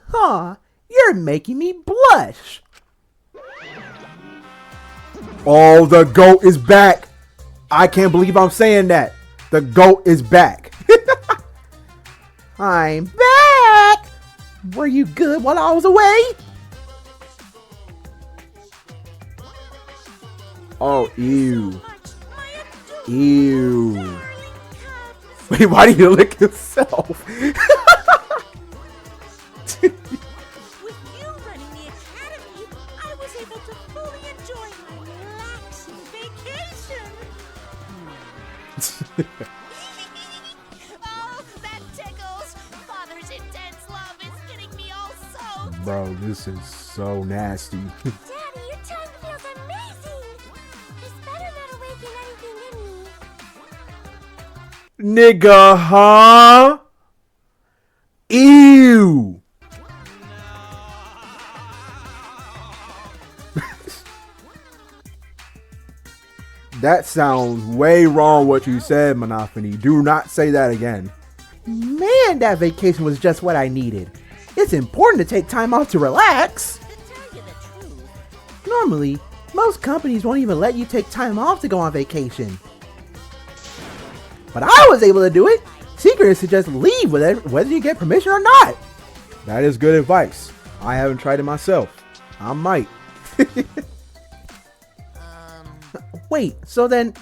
Huh, you're making me blush. Oh, the GOAT is back. I can't believe I'm saying that. The GOAT is back. I'm back. Were you good while I was away? Oh, ew. Ew. Wait, why do you lick yourself? With you running the academy, I was able to fully enjoy my relaxing vacation. Oh, that tickles. Father's intense love is getting me all soaked. Bro, this is so nasty. Daddy, your tongue feels amazing. It's better not awaken anything in me. Nigga, huh? Ew. That sounds way wrong what you said, Monophony. Do not say that again. Man, that vacation was just what I needed. It's important to take time off to relax. To tell you the truth, Normally, most companies won't even let you take time off to go on vacation. But I was able to do it. Secret is to just leave whether you get permission or not. That is good advice. I haven't tried it myself. I might. Wait, so then,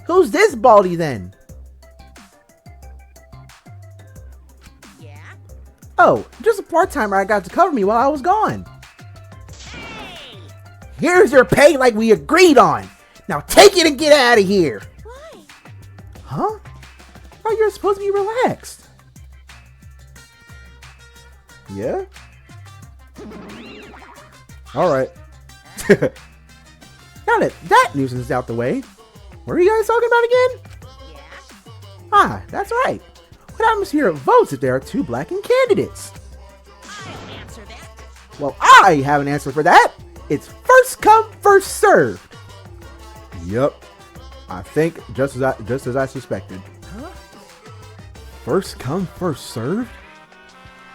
who's this Baldy then? yeah? Oh, just a part-timer I got to cover me while I was gone. Hey! Here's your pay like we agreed on. Now take it and get out of here. Why? Huh? Oh, you're supposed to be relaxed. Yeah? Alright. Now that nuisance is out the way, what are you guys talking about again? Yeah? Ah, that's right. What happens here at votes if there are two blackened candidates? I'll answer that. Well, I have an answer for that. It's first come, first served. Yep. I think just as I suspected. Huh? First come, first served?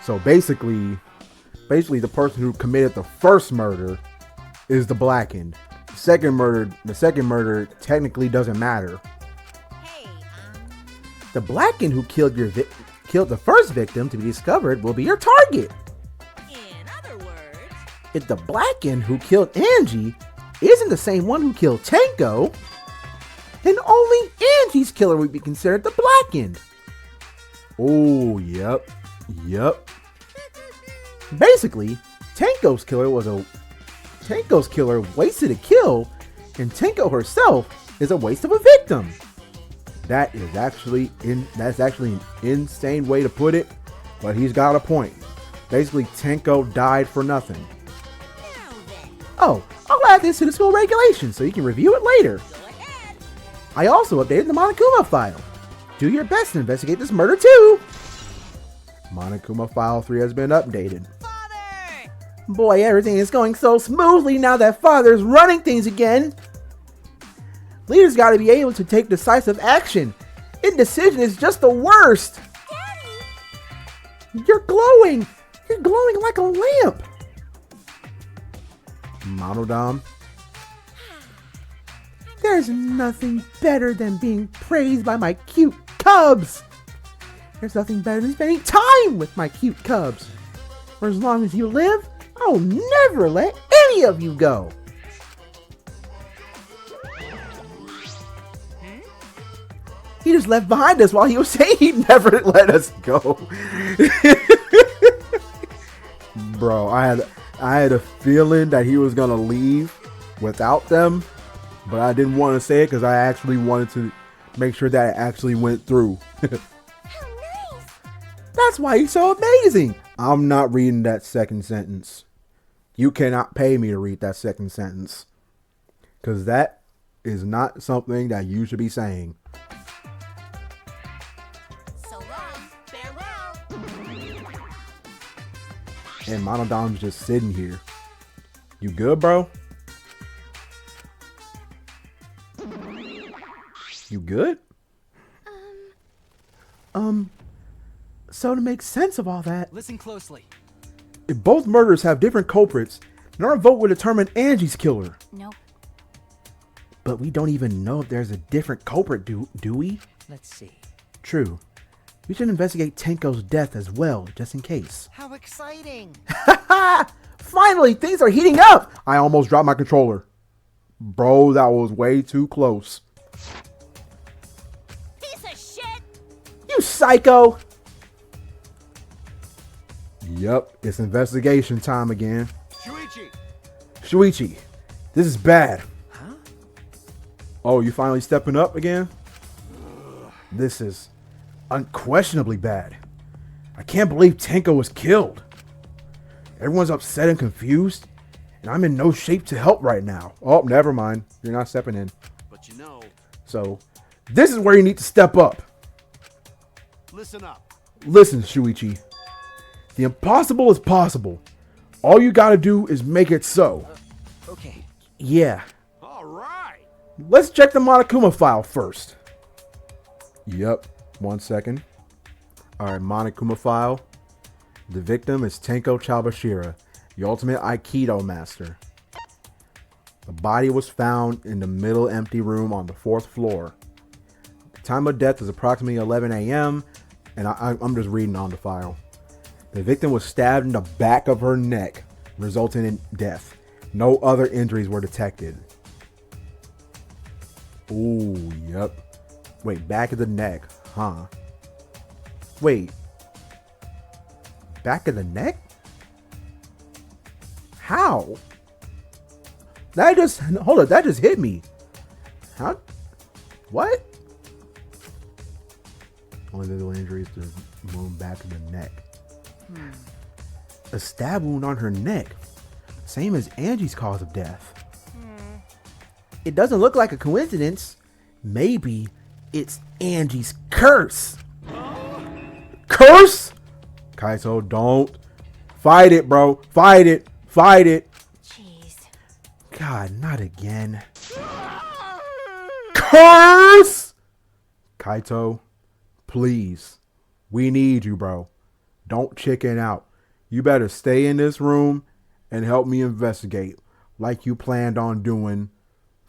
So basically the person who committed the first murder is the blackened. The second murder technically doesn't matter. Hey, The blackened who killed the first victim to be discovered will be your target. in other words, If the blackened who killed Angie isn't the same one who killed Tenko, then only Angie's killer would be considered the blackened. Oh, yep. Basically, Tenko's killer wasted a kill, and Tenko herself is a waste of a victim. That's actually an insane way to put it, but he's got a point. Basically, Tenko died for nothing. now then, Oh, I'll add this to the school regulations so you can review it later. go ahead. I also updated the Monokuma file. Do your best to investigate this murder too. Monokuma file 3 has been updated. Father! Boy, everything is going so smoothly now that Father's running things again. Leaders gotta be able to take decisive action. Indecision is just the worst. Daddy! You're glowing. You're glowing like a lamp. Monodam. There's nothing better than being praised by my cute cubs. There's nothing better than spending time with my cute cubs. For as long as you live, I'll never let any of you go. He just left behind us while he was saying he'd never let us go. Bro, I had a feeling that he was gonna leave without them, but I didn't want to say it because I actually wanted to make sure that it actually went through. How nice! That's why he's so amazing. I'm not reading that second sentence. You cannot pay me to read that second sentence, because that is not something that you should be saying. So long. Farewell. And Monodom's just sitting here. You good, bro? You good? So to make sense of all that, Listen closely. if both murders have different culprits, then our vote would determine Angie's killer. Nope. But we don't even know if there's a different culprit, do we? Let's see. True. We should investigate Tenko's death as well, just in case. How exciting! Finally, things are heating up! I almost dropped my controller. Bro, that was way too close. Piece of shit. You psycho! Yup, it's investigation time again. Shuichi, this is bad. Huh? Oh, you finally stepping up again? This is unquestionably bad. I can't believe Tenko was killed. Everyone's upset and confused, and I'm in no shape to help right now. Oh, never mind. You're not stepping in. But you know, So, this is where you need to step up. listen up. Listen, Shuichi. The impossible is possible. All you gotta do is make it so. Okay. Yeah. All right. Let's check the Monokuma file first. Yep. 1 second. Alright, Monokuma file. The victim is Tenko Chabashira, the ultimate Aikido master. The body was found in the middle empty room on the 4th floor. The time of death is approximately 11 a.m. and I'm just reading on the file. The victim was stabbed in the back of her neck, resulting in death. No other injuries were detected. Ooh, yep. Wait, back of the neck, huh? Wait. Back of the neck? How? That just, hold up, that just hit me. How? What? Only visible injuries to the wound back of the neck. A stab wound on her neck. Same as Angie's cause of death. It doesn't look like a coincidence. Maybe it's Angie's curse. Curse? Kaito, don't. Fight it, bro. Fight it. Fight it. Jeez. God, not again. Curse! Kaito, please. We need you, bro. Don't chicken out. You better stay in this room and help me investigate like you planned on doing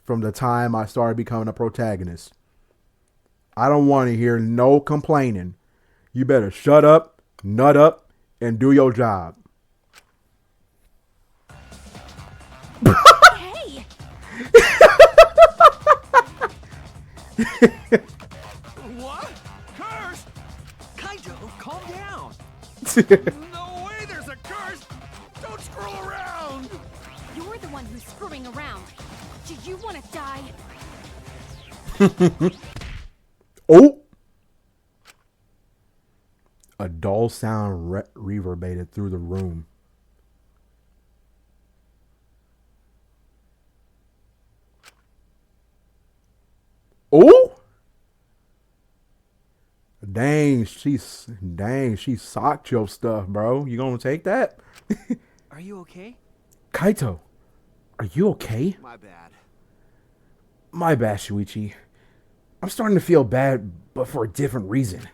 from the time I started becoming a protagonist. I don't want to hear no complaining. You better shut up, nut up, and do your job. Hey. What? Curse? Kaito, calm down. No way there's a curse. Don't screw around. You're the one who's screwing around. Do you want to die? Oh! A dull sound reverberated through the room. Oh! Dang, she socked your stuff, bro. You gonna take that? Are you okay? Kaito, are you okay? My bad. My bad, Shuichi. I'm starting to feel bad, but for a different reason.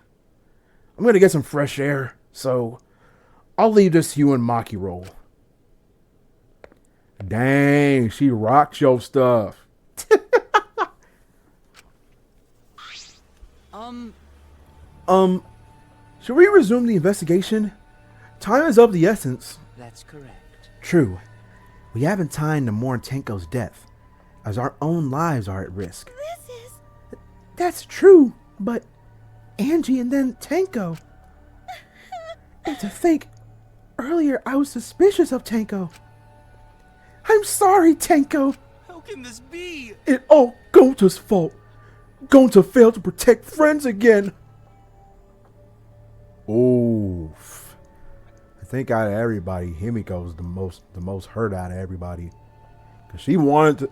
I'm gonna get some fresh air, so I'll leave this to you and Maki roll. Dang, she rocked your stuff. Should we resume the investigation? Time is of the essence. That's correct. True. We haven't time to mourn Tenko's death, as our own lives are at risk. This is... That's true, but Angie and then Tenko. And to think, earlier I was suspicious of Tenko. I'm sorry, Tenko. How can this be? It all Gonta's fault. Gonta failed to protect friends again. Oof. I think out of everybody, Himiko was the most hurt out of everybody. Cause she wanted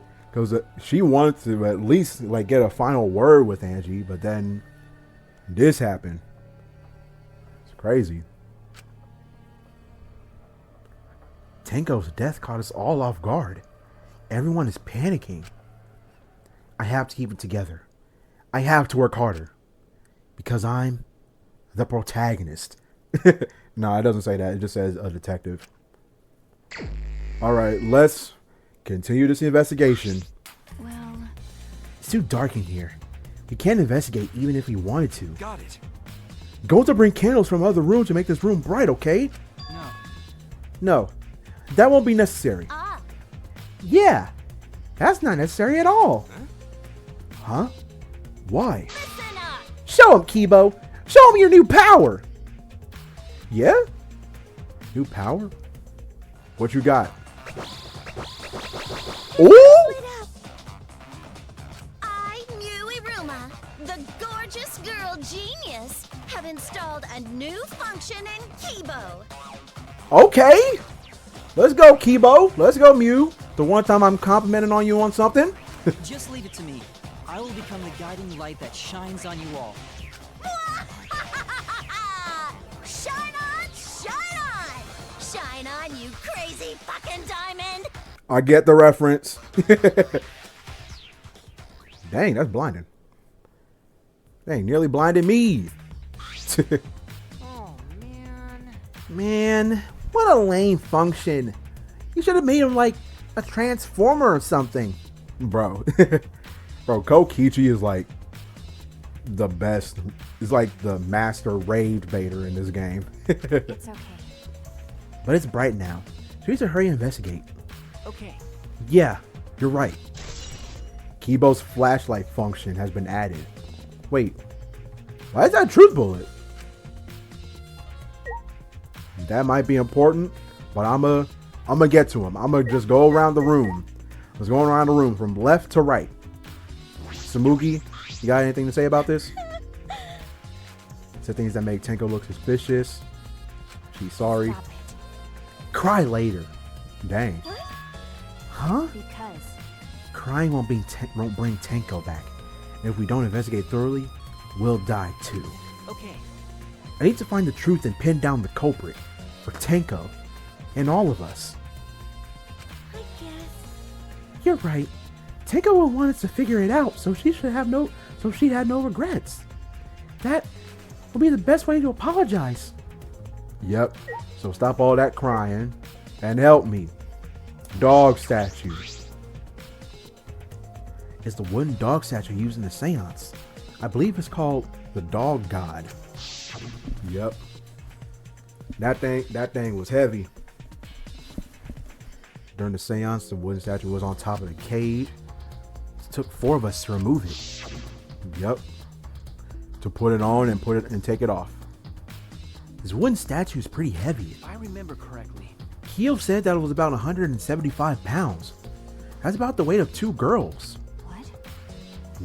to at least like get a final word with Angie, but then this happened. It's crazy. Tenko's death caught us all off guard. Everyone is panicking. I have to keep it together. I have to work harder. Because I'm the protagonist. No, it doesn't say that. It just says a detective. Alright, let's continue this investigation. Well, It's too dark in here. We can't investigate even if we wanted to. Got it. Go to bring candles from other rooms to make this room bright, okay? No. No, that won't be necessary. ah, Yeah, that's not necessary at all. Huh? Why? listen up. Show him, Kibo. Show him your new power. Yeah? New power? What you got? Ooh! Split up. I, Mew Iruma, the gorgeous girl genius, have installed a new function in Kibo. Okay. Let's go, Kibo. Let's go, Mew. The one time I'm complimenting on you on something. Just leave it to me. I will become the guiding light that shines on you all. Shine on, shine on! Shine on, you crazy fucking diamond! I get the reference. Dang, that's blinding. Dang, nearly blinded me. Oh, man. Man, what a lame function. You should have made him like a transformer or something. Bro. Bro, Kokichi is like the best. He's like the master rage baiter in this game. It's okay. But it's bright now. So we should hurry and investigate. Okay. Yeah, you're right. Kibo's flashlight function has been added. Wait, why is that a truth bullet? That might be important, but I'm gonna get to him. I'm gonna just go around the room. Let's go around the room from left to right. Samugi, you got anything to say about this? Said things that make Tenko look suspicious. She's sorry. Stop it. Cry later. Dang. What? Huh? Because Crying won't bring Tenko back. And if we don't investigate thoroughly, we'll die too. Okay. I need to find the truth and pin down the culprit for Tenko and all of us. I guess. You're right. Tenko will want us to figure it out, so she had no regrets. That will be the best way to apologize. Yep. So stop all that crying and help me. Dog statue. It's the wooden dog statue used in the seance. I believe it's called the Dog God. Yep. That thing was heavy. During the seance, the wooden statue was on top of the cage. It took 4 of us to remove it. Yep. To put it on and take it off. This wooden statue is pretty heavy. If I remember correctly, Kiev said that it was about 175 pounds. That's about the weight of 2 girls.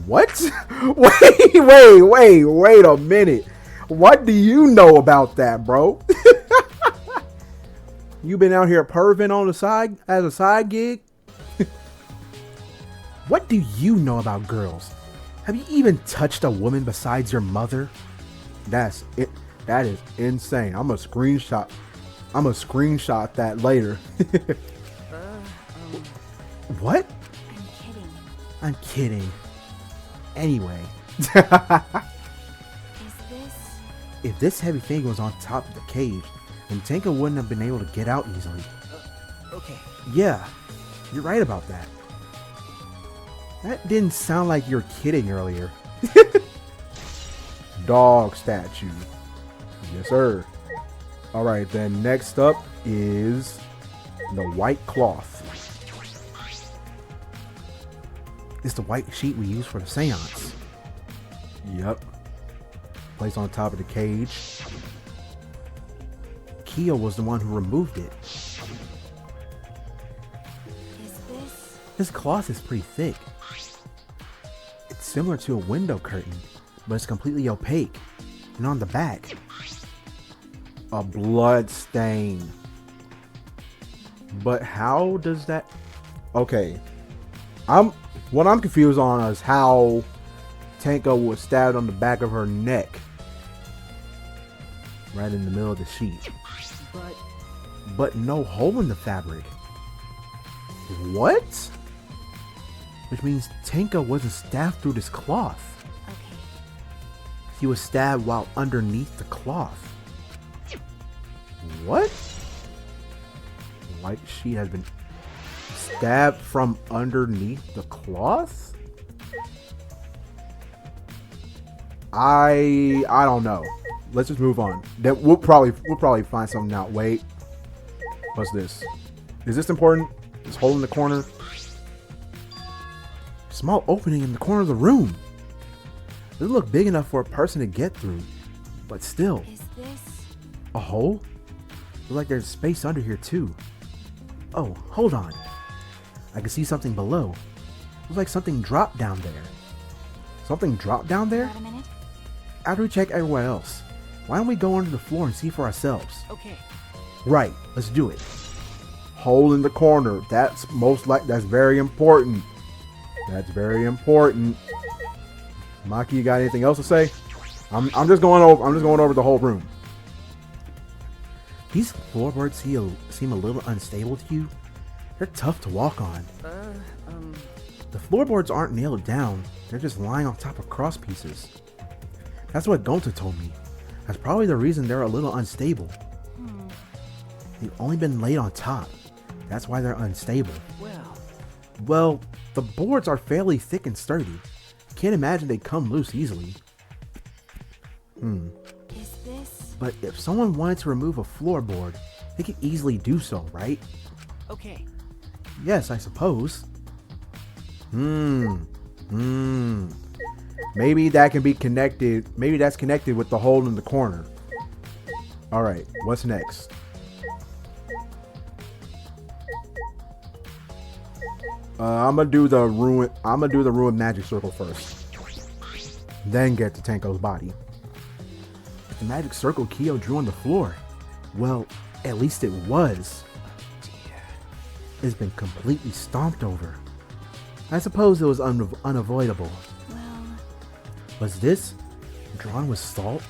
What? What? Wait a minute. What do you know about that, bro? You been out here perving on the side as a side gig? What do you know about girls? Have you even touched a woman besides your mother? That's it. That is insane. I'm a screenshot that later. What? I'm kidding. I'm kidding. Anyway. Is this... If this heavy thing was on top of the cage, then Tenko wouldn't have been able to get out easily. okay. Yeah, you're right about that. That didn't sound like you were kidding earlier. dog statue. Yes, sir. Alright, then next up is the white cloth. It's the white sheet we use for the seance. Yep. Placed on top of the cage. Kyo was the one who removed it. This cloth is pretty thick. It's similar to a window curtain, but it's completely opaque. And on the back, a blood stain. But how does that... Okay. What I'm confused on is how Tenko was stabbed on the back of her neck. Right in the middle of the sheet. But no hole in the fabric. What? Which means Tenko wasn't stabbed through this cloth. Okay. He was stabbed while underneath the cloth. What? The white sheet has been stabbed from underneath the cloth? I don't know. Let's just move on. Then we'll probably find something out. Wait. What's this? Is this important? This hole in the corner? Small opening in the corner of the room. Doesn't look big enough for a person to get through. But still. Is this a hole? Looks like there's space under here too. Oh, hold on. I can see something below. Looks like something dropped down there. Something dropped down there? Got a minute? After we check everywhere else, why don't we go under the floor and see for ourselves? Okay. Right, let's do it. Hole in the corner. That's very important. That's very important. Maki, you got anything else to say? I'm just going over the whole room. These floorboards seem a little unstable to you. They're tough to walk on. The floorboards aren't nailed down. They're just lying on top of cross pieces. That's what Gonta told me. That's probably the reason they're a little unstable. They've only been laid on top. That's why they're unstable. Well, the boards are fairly thick and sturdy. Can't imagine they come loose easily. Is this But if someone wanted to remove a floorboard, they could easily do so, right? Okay. Yes, I suppose. Maybe that can be connected. Maybe that's connected with the hole in the corner. Alright, what's next? I'm gonna do the ruined magic circle first. Then get to Tenko's body. The magic circle Kyo drew on the floor. Well, at least it was. It's been completely stomped over. I suppose it was unavoidable. well Was this drawn with salt?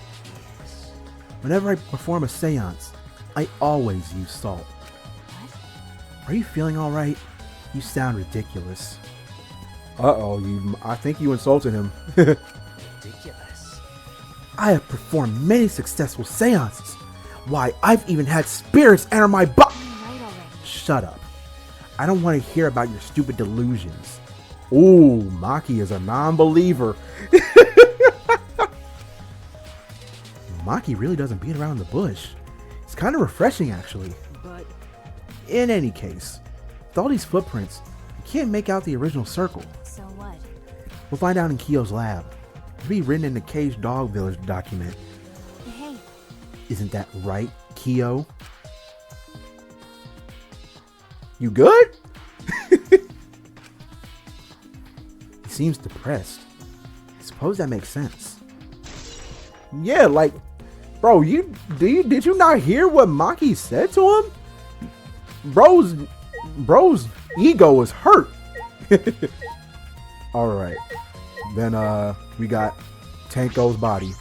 Whenever I perform a seance, I always use salt. Are you feeling alright? You sound ridiculous. Uh-oh, I think you insulted him. Ridiculous. I have performed many successful seances. Why, I've even had spirits enter my body. right already. Shut up. I don't want to hear about your stupid delusions. Ooh, Maki is a non-believer. Maki really doesn't beat around the bush. It's kind of refreshing, actually. But In any case, with all these footprints, you can't make out the original circle. So what? We'll find out in Kyo's lab. It'll be written in the Caged Dog Village document. Hey, Isn't that right, Kyo? You good? He seems depressed. I suppose that makes sense. Yeah, like, bro, did you not hear what Maki said to him? Bro's ego is hurt. All right, then we got Tenko's body.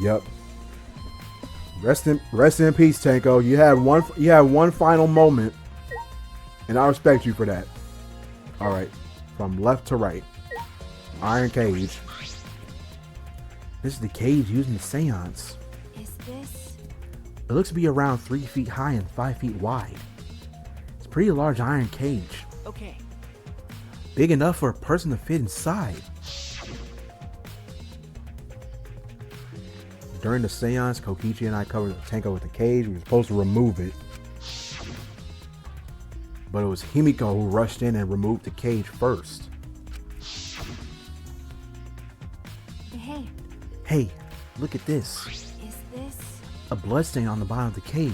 Yep. Rest in peace, Tenko. You had one final moment, and I respect you for that. All right, from left to right, iron cage. This is the cage used in the seance. is this It looks to be around 3 feet high and 5 feet wide. It's a pretty large iron cage, okay. big enough for a person to fit inside. During the seance, Kokichi and I covered Tenko with the cage. We were supposed to remove it. But it was Himiko who rushed in and removed the cage first. Hey, Hey, look at this. is this? A bloodstain on the bottom of the cage.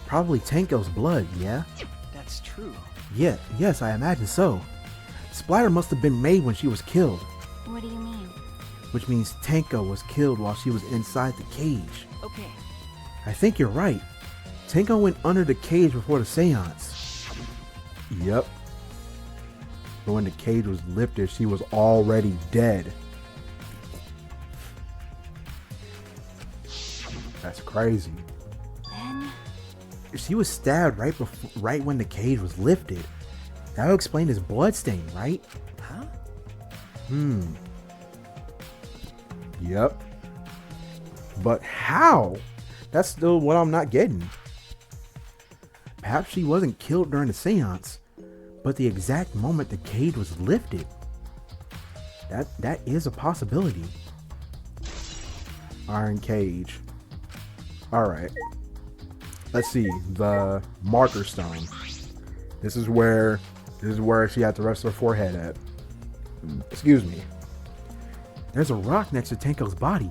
Probably Tenko's blood, yeah? That's true. Yeah, yes, I imagine so. Splatter must have been made when she was killed, What do you mean? which means Tenko was killed while she was inside the cage. Okay. I think you're right. Tenko went under the cage before the seance. Yep. But when the cage was lifted, she was already dead. That's crazy. Then, She was stabbed right when the cage was lifted. That would explain his bloodstain, right? Huh? Yep. But how? That's still what I'm not getting. Perhaps she wasn't killed during the seance, but the exact moment the cage was lifted. That is a possibility. Iron cage. Alright. Let's see. The marker stone. This is where she had to rest her forehead at. Excuse me. There's a rock next to Tenko's body.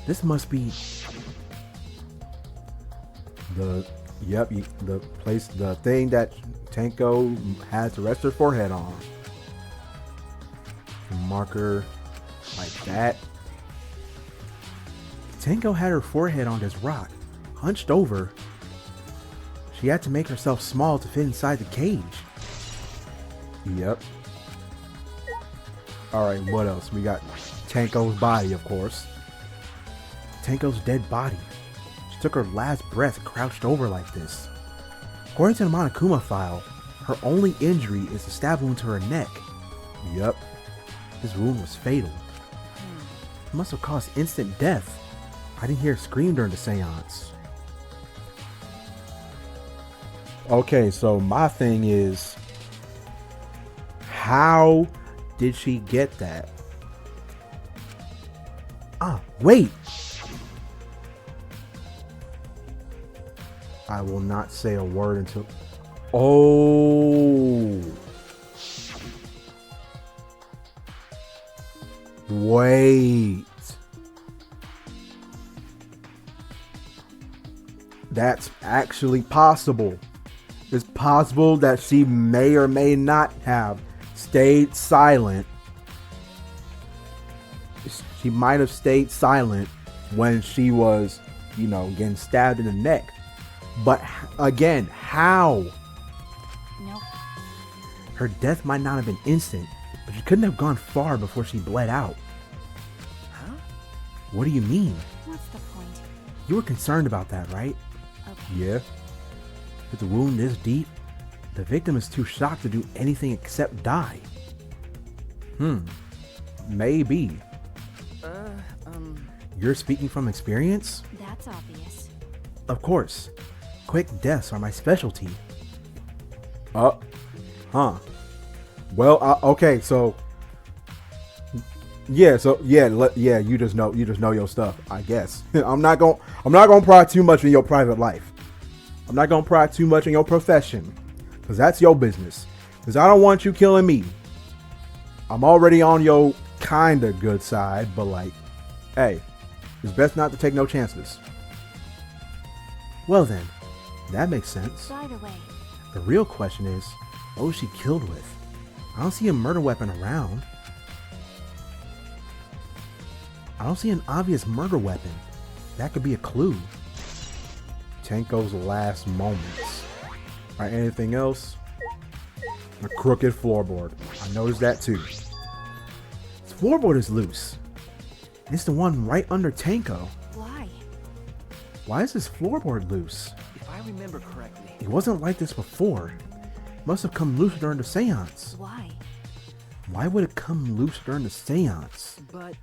This must be the thing that Tenko had to rest her forehead on. Marker like that. Tenko had her forehead on this rock, hunched over. She had to make herself small to fit inside the cage. Yep. Alright, what else? We got Tenko's body, of course. Tenko's dead body. She took her last breath crouched over like this. According to the Monokuma file, her only injury is a stab wound to her neck. Yep. This wound was fatal. It must have caused instant death. I didn't hear her scream during the seance. Okay, so my thing is, how did she get that? Wait! I will not say a word until... Oh! Wait! That's actually possible. It's possible that she may or may not have stayed silent. She might have stayed silent when she was, getting stabbed in the neck. But again, how? Nope. Her death might not have been instant, but she couldn't have gone far before she bled out. Huh? What do you mean? What's the point? You were concerned about that, right? Okay. Yeah. With the wound this deep, the victim is too shocked to do anything except die. Maybe. You're speaking from experience? That's obvious. Of course. Quick deaths are my specialty. Well, okay, so you just know your stuff, I guess. I'm not gonna pry too much in your private life. I'm not gonna pry too much in your profession, because that's your business. Because I don't want you killing me. I'm already on your kinda good side, but hey, it's best not to take no chances. Well then, that makes sense. By the way, The real question is, what was she killed with? I don't see a murder weapon around. I don't see an obvious murder weapon. That could be a clue. Tenko's last moments. Alright, anything else? A crooked floorboard. I noticed that too. This floorboard is loose. It's the one right under Tenko. why? Why is this floorboard loose? If I remember correctly, It wasn't like this before. It must have come loose during the seance. Why? Why would it come loose during the seance? but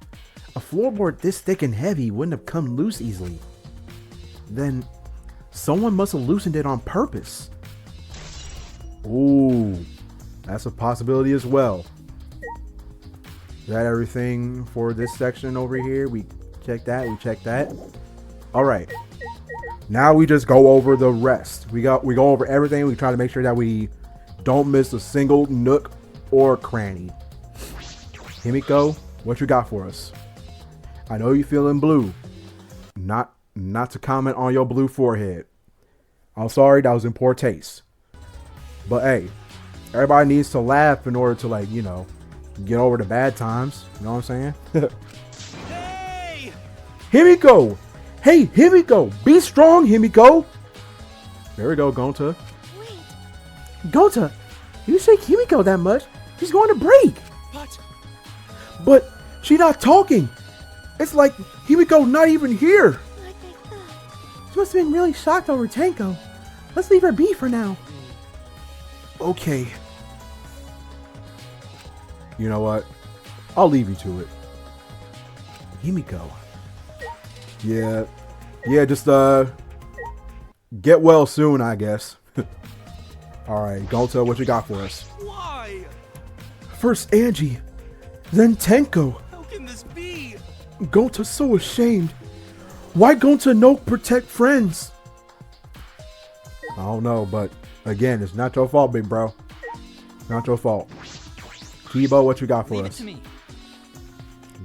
A floorboard this thick and heavy wouldn't have come loose easily. Then someone must have loosened it on purpose. Ooh, that's a possibility as well. Is that everything for this section over here? We checked that. We checked that. All right. Now we just go over the rest. We go over everything. We try to make sure that we don't miss a single nook or cranny. Himiko, what you got for us? I know you're feeling blue. Not to comment on your blue forehead. I'm sorry, that was in poor taste. But hey, everybody needs to laugh in order to, like, you know, get over the bad times. You know what I'm saying? Hey! Himiko! Hey, Himiko! Be strong, Himiko! There we go, Gonta. Wait, Gonta, you shake Himiko that much, she's going to break. But she not talking. It's like Himiko not even here. like I thought. She must have been really shocked over Tenko. Let's leave her be for now. Okay. You know what? I'll leave you to it. Himiko. Yeah, just get well soon, I guess. Alright, Gonta, what you got for us? Why? First Angie, then Tenko. How can this be? Gonta's so ashamed. Why Gonta no protect friends? I don't know, but again, it's not your fault, big bro. Not your fault. Kibo, what you got for Leave it us? to me.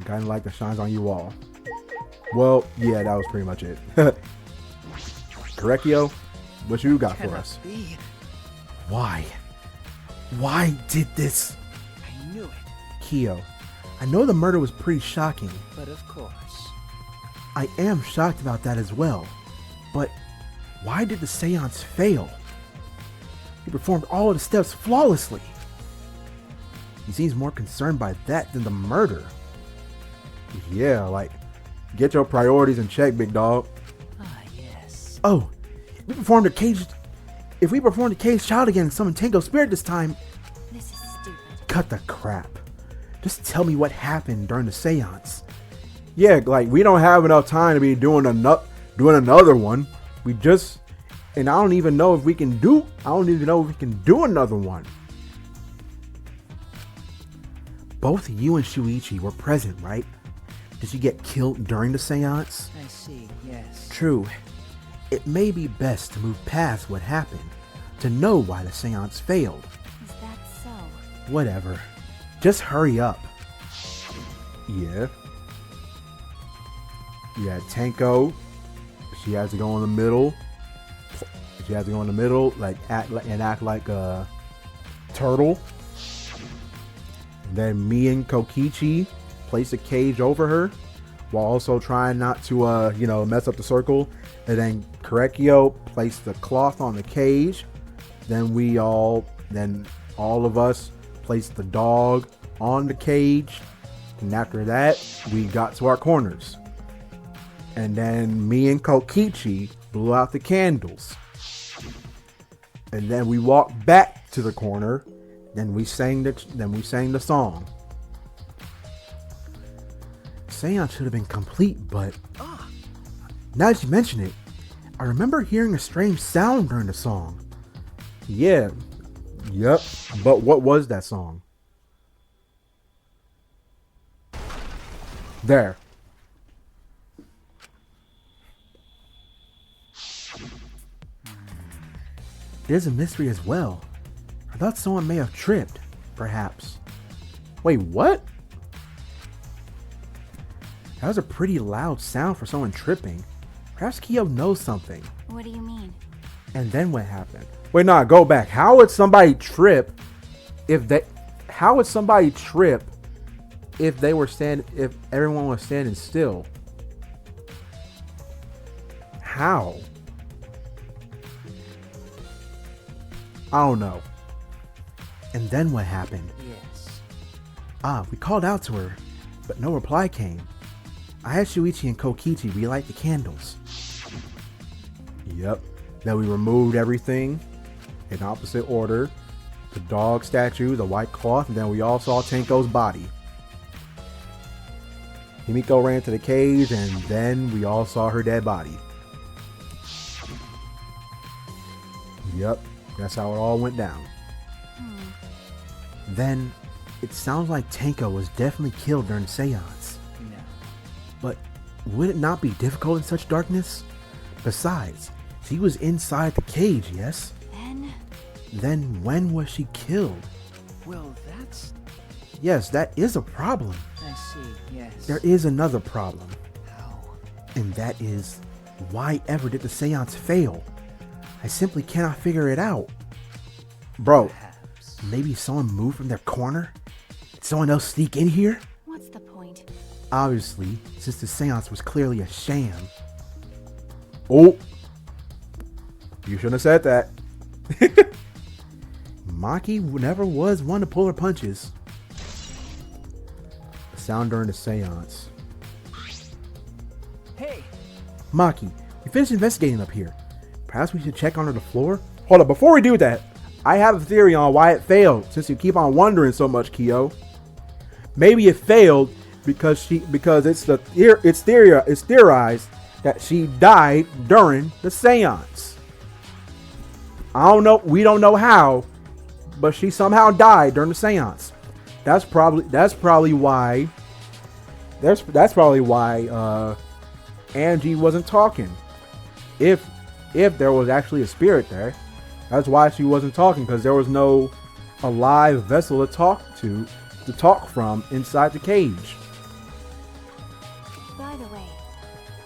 Kind of like the shines on you all. Well, yeah, that was pretty much it. Correctio, what you got for Cannot us? be. Why? Why did this? I knew it. Kyo, I know the murder was pretty shocking. But of course. I am shocked about that as well. But why did the seance fail? He performed all of the steps flawlessly. He seems more concerned by that than the murder. Yeah, like, get your priorities in check, big dog. Ah, yes. Oh, if we performed the caged child again and summoned Tenko's spirit this time, This is stupid. cut the crap. Just tell me what happened during the seance. Yeah, like, we don't have enough time to be doing another one. And I don't even know if we can do another one. Both you and Shuichi were present, right? Did you get killed during the seance? I see, yes. True. It may be best to move past what happened to know why the seance failed. Is that so? Whatever. Just hurry up. Yeah. Yeah, Tenko. She has to go in the middle. Like act like a turtle. And then me and Kokichi place a cage over her, while also trying not to mess up the circle. And then Correcchio placed the cloth on the cage. Then all of us placed the dog on the cage. And after that, we got to our corners. And then me and Kokichi blew out the candles. And then we walked back to the corner. Then we sang the song. Seance should have been complete, but now that you mention it, I remember hearing a strange sound during the song. Yeah. Yep. But what was that song? There. There's a mystery as well. I thought someone may have tripped, perhaps. Wait, what? That was a pretty loud sound for someone tripping. Perhaps Kyo knows something. What do you mean? And then what happened? Wait, nah, go back. How would somebody trip if everyone was standing still? How? I don't know. And then what happened? Yes. We called out to her, but no reply came. I had Shuichi and Kokichi relight the candles. Yep. Then we removed everything in opposite order. The dog statue, the white cloth, and then we all saw Tenko's body. Himiko ran to the cage, and then we all saw her dead body. Yep, that's how it all went down. Then, it sounds like Tenko was definitely killed during the seance. No. But would it not be difficult in such darkness? Besides, she was inside the cage, yes? Then when was she killed? Well, that's... Yes, that is a problem. I see, yes. There is another problem. How? And that is, why ever did the seance fail? I simply cannot figure it out. Bro, Perhaps. maybe someone moved from their corner? Did someone else sneak in here? What's the point? Obviously, since the seance was clearly a sham. Oh! You shouldn't have said that. Maki never was one to pull her punches. A sound during the seance. Hey! Maki, we finished investigating up here. Perhaps we should check under the floor? Hold up, before we do that, I have a theory on why it failed, since you keep on wondering so much, Kyo. Maybe it failed because it's theorized that she died during the seance. I don't know, we don't know how, but she somehow died during the seance. That's probably why Angie wasn't talking. If there was actually a spirit there, that's why she wasn't talking, because there was no alive vessel to talk from inside the cage. By the way,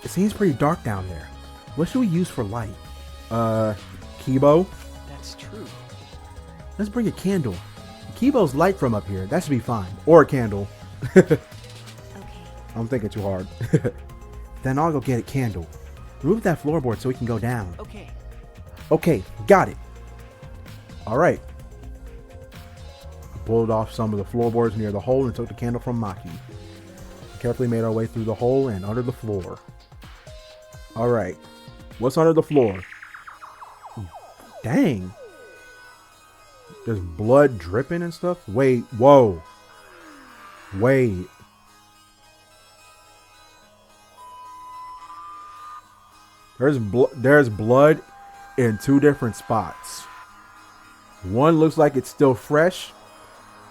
It seems pretty dark down there. What should we use for light? Kibo? That's true. Let's bring a candle. Kibo's light from up here. That should be fine. Or a candle. okay. I'm thinking too hard. Then I'll go get a candle. Remove that floorboard so we can go down. Okay. Okay, got it. Alright. Pulled off some of the floorboards near the hole and took the candle from Maki. Carefully made our way through the hole and under the floor. Alright. What's under the floor? Dang. There's blood dripping and stuff? Wait, whoa. Wait. There's blood in two different spots. One looks like it's still fresh.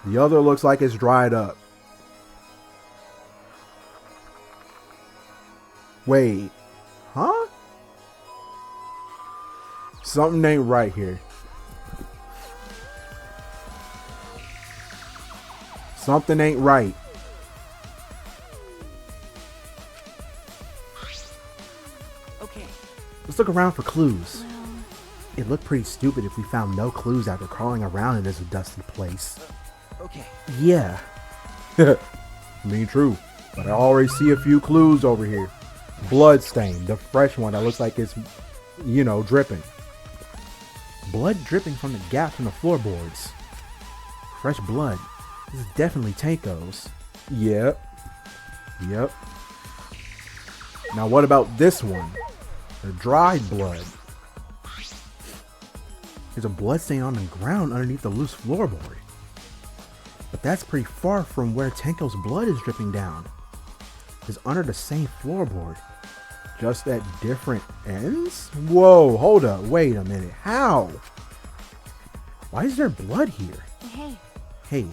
The other looks like it's dried up. Wait. Huh? Something ain't right here. Something ain't right. Okay. Let's look around for clues. Well, It looked pretty stupid if we found no clues after crawling around in this dusty place. Okay. Yeah. I mean, true. But I already see a few clues over here. Blood stain, the fresh one that looks like it's, dripping. Blood dripping from the gaps in the floorboards. Fresh blood. This is definitely Tenko's. Yep. Yep. Now what about this one? The dried blood. There's a blood stain on the ground underneath the loose floorboard. But that's pretty far from where Tenko's blood is dripping down. It's under the same floorboard. Just at different ends? Whoa, hold up, wait a minute. How? Why is there blood here? hey, Hey,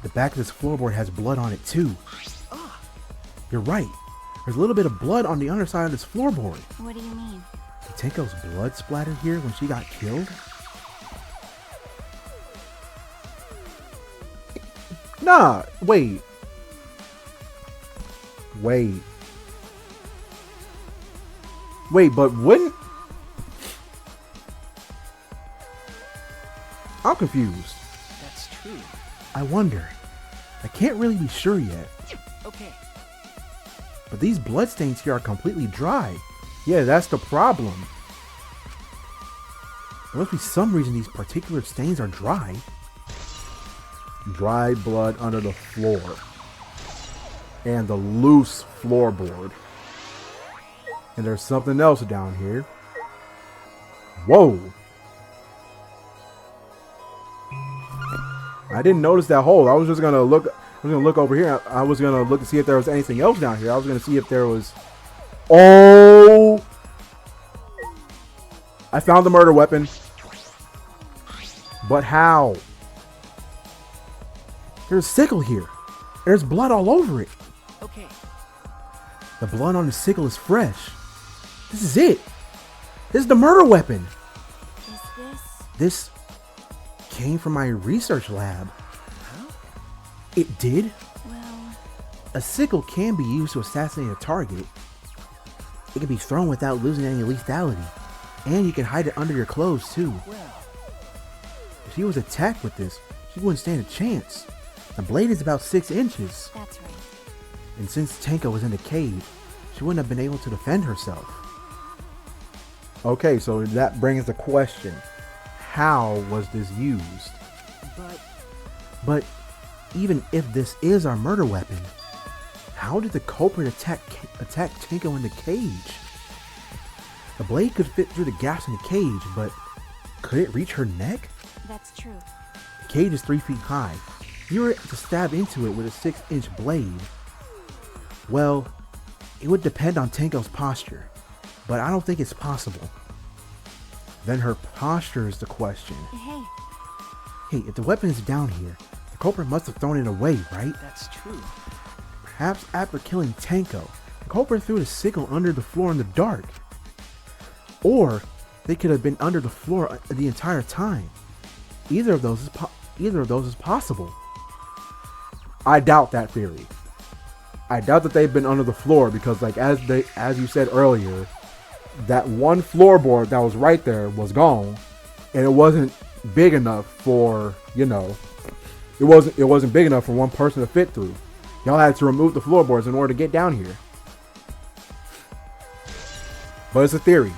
the back of this floorboard has blood on it too. You're right. There's a little bit of blood on the underside of this floorboard. what do you mean? Did Tenko's blood splatter here when she got killed? Nah, wait. Wait, but wouldn't... I'm confused. That's true. I wonder. I can't really be sure yet. Okay. But these bloodstains here are completely dry. Yeah, that's the problem. There must be some reason these particular stains are dry. Dried blood under the floor. And the loose floorboard. And there's something else down here. Whoa! I didn't notice that hole. I was just gonna look. I was gonna look over here. I was gonna look to see if there was anything else down here. I was gonna see if there was. Oh! I found the murder weapon. But how? There's a sickle here. There's blood all over it. Okay. The blood on the sickle is fresh. This is it. This is the murder weapon. Is this? This came from my research lab. It did? Well, A sickle can be used to assassinate a target. It can be thrown without losing any lethality. And you can hide it under your clothes too. Well, If she was attacked with this, she wouldn't stand a chance. The blade is about 6 inches. that's right. And since Tenko was in the cave, she wouldn't have been able to defend herself. Okay, so that brings the question. How was this used? But even if this is our murder weapon, how did the culprit attack Tenko in the cage? The blade could fit through the gaps in the cage, but could it reach her neck? That's true. The cage is 3 feet high. If you were to stab into it with a 6-inch blade, well, it would depend on Tenko's posture, but I don't think it's possible. Then her posture is the question. Hey, Hey, if the weapon is down here, the culprit must have thrown it away, right? that's true. Perhaps after killing Tenko, the culprit threw the sickle under the floor in the dark. Or they could have been under the floor the entire time. Either of those is possible. I doubt that theory. I doubt that they've been under the floor because, like as you said earlier, that one floorboard that was right there was gone, and it wasn't big enough for it wasn't big enough for one person to fit through. Y'all had to remove the floorboards in order to get down here. But it's a theory.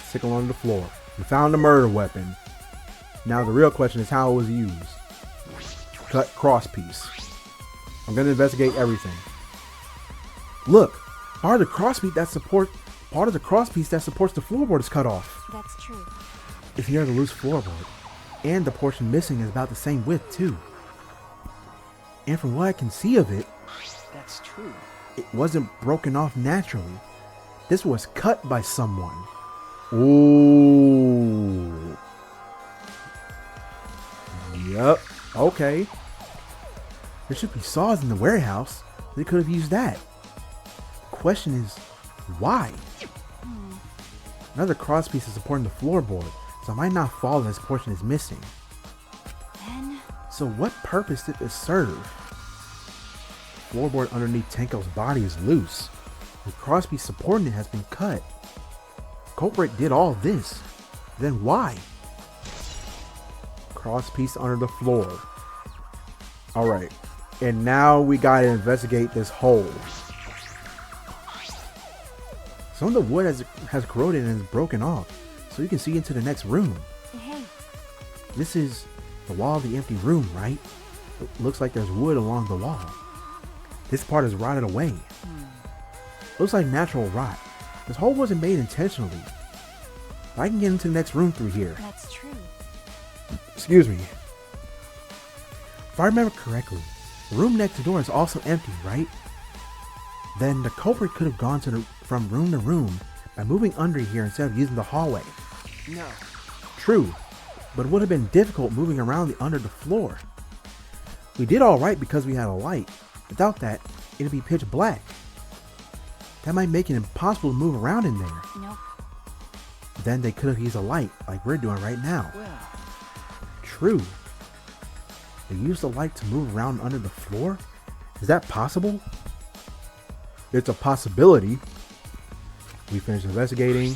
Sickle on the floor. We found the murder weapon. Now the real question is how it was used. Cut crosspiece. I'm gonna investigate everything. Look, part of the crosspiece that supports the floorboard is cut off. that's true. It's near the loose floorboard, and the portion missing is about the same width too. And from what I can see of it, That's true. it wasn't broken off naturally. This was cut by someone. Ooh. Yep. Okay. There should be saws in the warehouse. They could have used that. The question is, why? Another crosspiece is supporting the floorboard, so it might not fall and this portion is missing. Then, So what purpose did this serve? The floorboard underneath Tenko's body is loose. The crosspiece supporting it has been cut. The culprit did all this. Then why? Crosspiece under the floor. Alright. And now we gotta investigate this hole. Some of the wood has corroded and is broken off, so you can see into the next room. hey, This is the wall of the empty room, right? It looks like there's wood along the wall. This part is rotted away. Looks like natural rot. This hole wasn't made intentionally. I can get into the next room through here. that's true. Excuse me. If I remember correctly, the room next door is also empty, right? Then the culprit could have gone from room to room by moving under here instead of using the hallway. No. True, but it would have been difficult moving around under the floor. We did alright because we had a light. Without that, it'd be pitch black. That might make it impossible to move around in there. Nope. Then they could have used a light like we're doing right now. Well, True. They used the light to move around under the floor? Is that possible? It's a possibility. We finished investigating.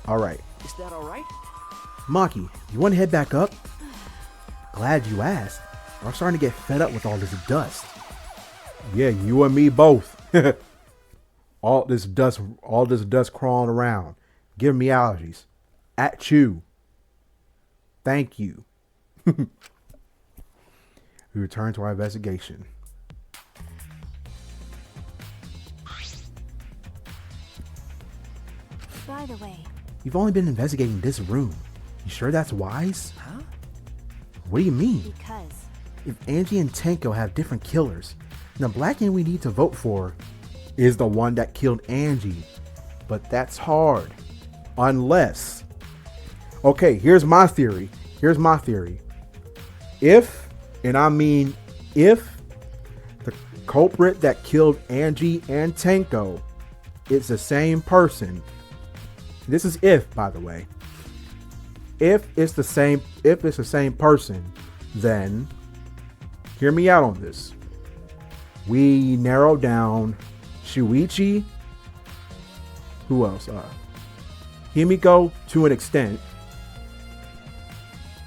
Alright. is that all right? Maki, you want to head back up? Glad you asked. I'm starting to get fed up with all this dust. Yeah, you and me both. all this dust crawling around, giving me allergies. At you. Thank you. We return to our investigation. By the way, You've only been investigating this room. You sure that's wise? Huh? What do you mean? because If Angie and Tenko have different killers, then the black end we need to vote for is the one that killed Angie. But that's hard. Unless... Okay, here's my theory. If, and I mean if, culprit that killed Angie and Tenko is the same person. This is if, by the way. If it's the same person, then hear me out on this. We narrow down Shuichi. Who else? Himiko to an extent.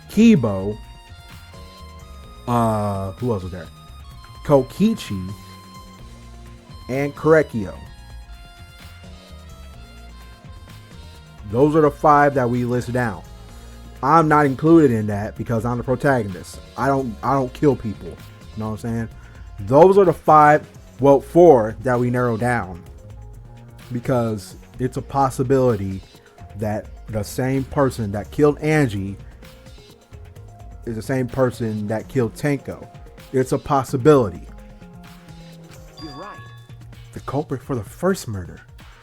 Kibo. Who else was there? Kokichi and Korekio. Those are the 5 that we list down. I'm not included in that because I'm the protagonist. I don't kill people. You know what I'm saying? Those are the 4 that we narrow down because it's a possibility that the same person that killed Angie is the same person that killed Tenko. It's a possibility. You're right. The culprit for the first murder.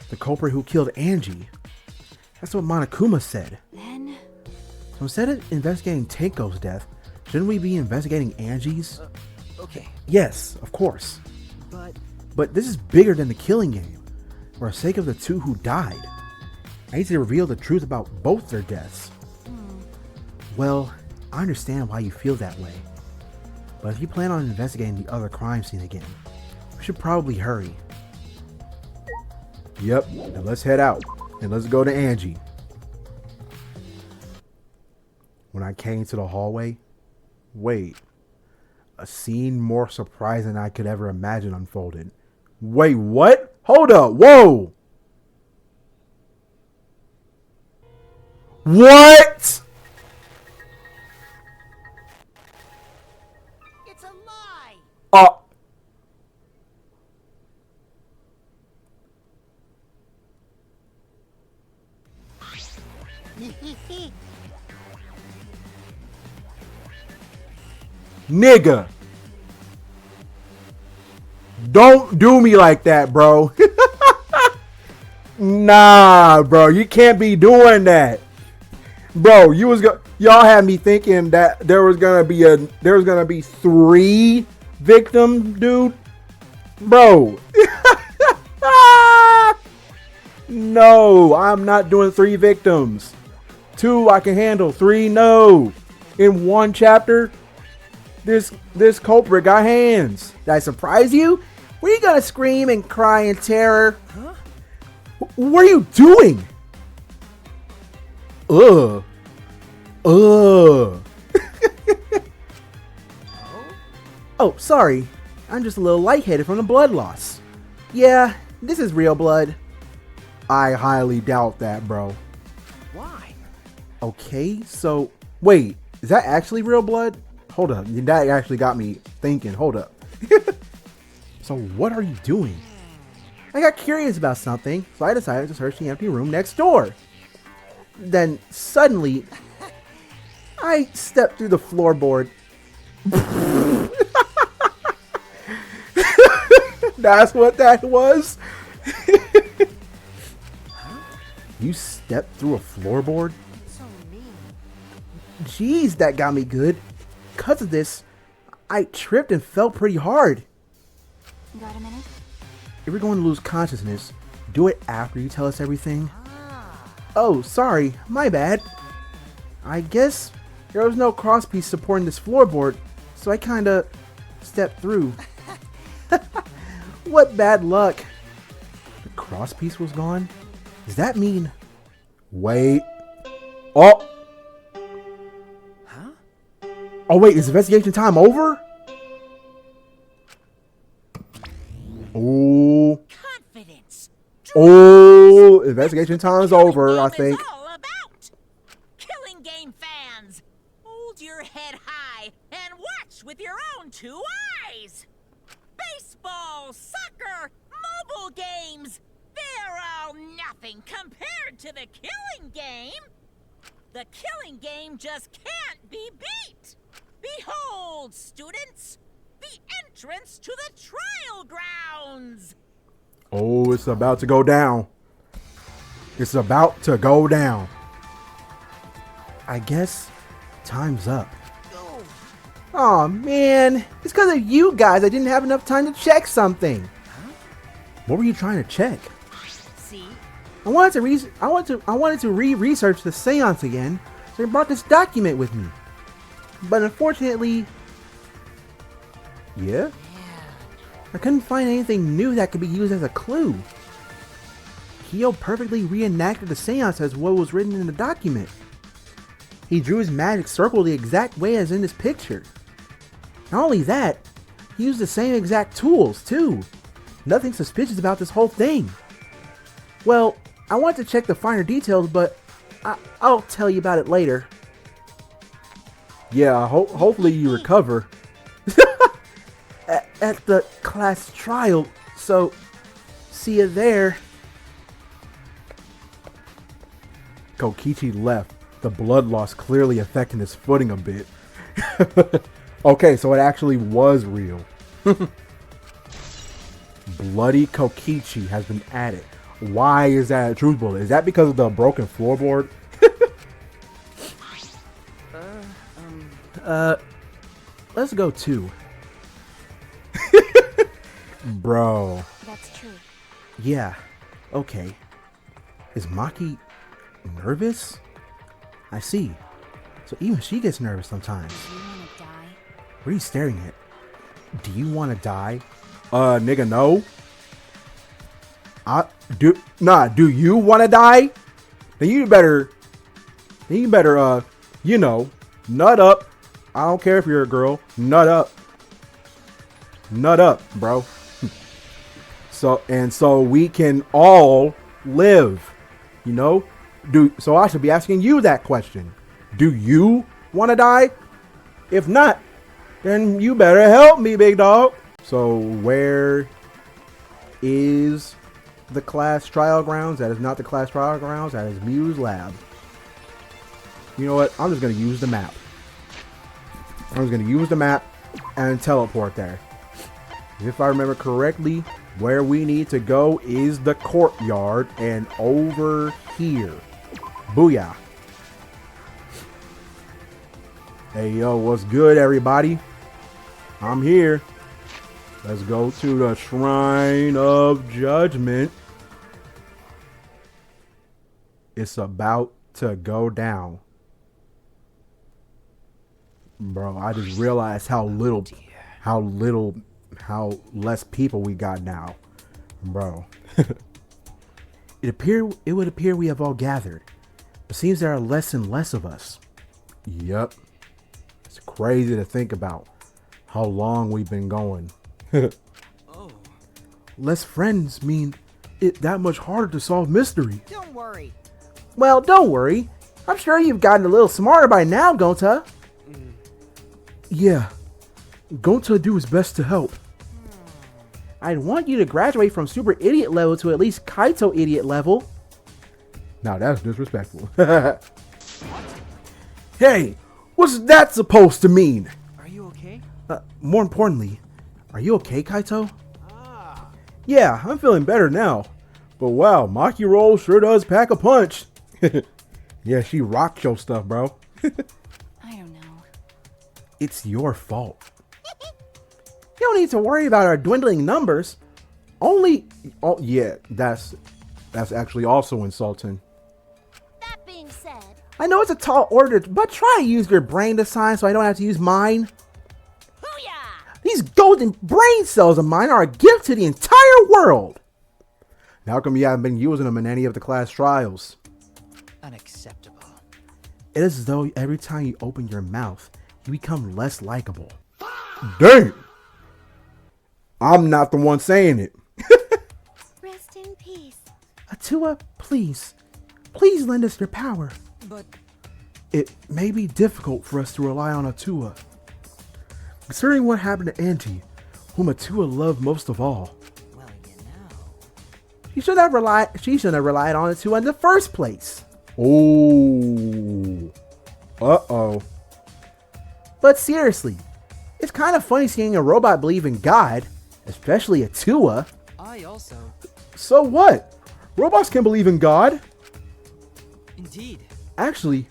The culprit who killed Angie. That's what Monokuma said. Then... So instead of investigating Tenko's death, shouldn't we be investigating Angie's? Okay. Yes, of course. But this is bigger than the killing game. For the sake of the 2 who died, I need to reveal the truth about both their deaths. Well, I understand why you feel that way. But if you plan on investigating the other crime scene again, we should probably hurry. Yep, now let's head out. And let's go to Angie. When I came to the hallway, wait. A scene more surprising than I could ever imagine unfolded. Wait, what? Hold up, whoa! What? It's a lie! Nigga. Don't do me like that, bro. Nah, bro. You can't be doing that. Bro, y'all had me thinking that there was gonna be 3 victims, dude. Bro. No, I'm not doing 3 victims. 2 I can handle. 3, no. In 1 chapter, this culprit got hands. Did I surprise you? Were you gonna scream and cry in terror? Huh? What are you doing? Ugh. Oh, sorry. I'm just a little lightheaded from the blood loss. Yeah, this is real blood. I highly doubt that, bro. why? Okay, so wait, is that actually real blood? Hold up, that actually got me thinking. Hold up. So what are you doing? I got curious about something, so I decided to search the empty room next door. Then suddenly, I stepped through the floorboard. That's what that was? You stepped through a floorboard? So mean. Jeez, that got me good. Because of this, I tripped and fell pretty hard. Got a minute? If we're going to lose consciousness, do it after you tell us everything. Oh, sorry, my bad. I guess there was no crosspiece supporting this floorboard, so I kinda stepped through. What bad luck. The crosspiece was gone? Does that mean... Wait. Oh! Huh? Oh wait, is investigation time over? Oh. Confidence. Oh, investigation time is over, I Killing Game think. is all about. Killing Game fans, hold your head high and watch with your own 2 eyes. Baseball, soccer, mobile games, they're all nothing compared to the Killing Game. The Killing Game just can't be beat. Behold, students, the entrance to the trial grounds. Oh, it's about to go down. It's about to go down. I guess time's up. Aw, man. It's because of you guys I didn't have enough time to check something. What were you trying to check? See? I wanted to re-research the seance again, so I brought this document with me. But unfortunately... Yeah? I couldn't find anything new that could be used as a clue. Kyo perfectly reenacted the seance as what was written in the document. He drew his magic circle the exact way as in this picture. Not only that, he used the same exact tools too. Nothing suspicious about this whole thing. Well, I want to check the finer details, but I'll tell you about it later. Yeah, hopefully you recover. at the class trial, so see you there. Kokichi left, the blood loss clearly affecting his footing a bit. Okay, so it actually was real. Bloody Kokichi has been added. Why is that a truth bullet? Is that because of the broken floorboard? Let's go 2. Bro. That's true. Yeah, okay. Is Maki nervous? I see. So even she gets nervous sometimes. Do you want to die? What are you staring at? Do you want to die? Nigga, no. Do you want to die? Then you better, you know, nut up. I don't care if you're a girl. Nut up. Nut up, bro. So we can all live, you know? So I should be asking you that question. Do you want to die? If not, then you better help me, big dog. So where is the class trial grounds? That is not the class trial grounds. That is Mew's lab. You know what? I'm just going to use the map. I'm just going to use the map and teleport there. If I remember correctly, where we need to go is the courtyard and over here. Booyah. Hey, yo, what's good, everybody? I'm here. Let's go to the Shrine of Judgment. It's about to go down. Bro, I just realized how less people we got now. Bro. It would appear we have all gathered. It seems there are less and less of us. Yep. It's crazy to think about how long we've been going. Oh. Less friends mean it that much harder to solve mystery. Don't worry. Well, don't worry. I'm sure you've gotten a little smarter by now, Gonta. Yeah. Gonta do his best to help. I'd want you to graduate from super idiot level to at least Kaito idiot level. Now that's disrespectful. Hey, what's that supposed to mean? Are you okay? More importantly, are you okay, Kaito? Yeah, I'm feeling better now. But wow, Maki Roll sure does pack a punch. Yeah, she rocked your stuff, bro. I don't know. It's your fault. You don't need to worry about our dwindling numbers. Oh yeah, that's actually also insulting. That being said, I know it's a tall order, but try to use your brain design so I don't have to use mine. Booyah! These golden brain cells of mine are a gift to the entire world. Now, how come you haven't been using them in any of the class trials? Unacceptable. It is as though every time you open your mouth, you become less likable. Dang! I'm not the one saying it. rest in peace. Atua, please. Please lend us your power. But It may be difficult for us to rely on Atua. Considering what happened to Angie, whom Atua loved most of all. Well, you know. She shouldn't have relied on Atua in the first place. Oh. Uh-oh. But seriously, it's kind of funny seeing a robot believe in God, especially Atua. I also. So what? Robots can believe in God. Indeed. Actually,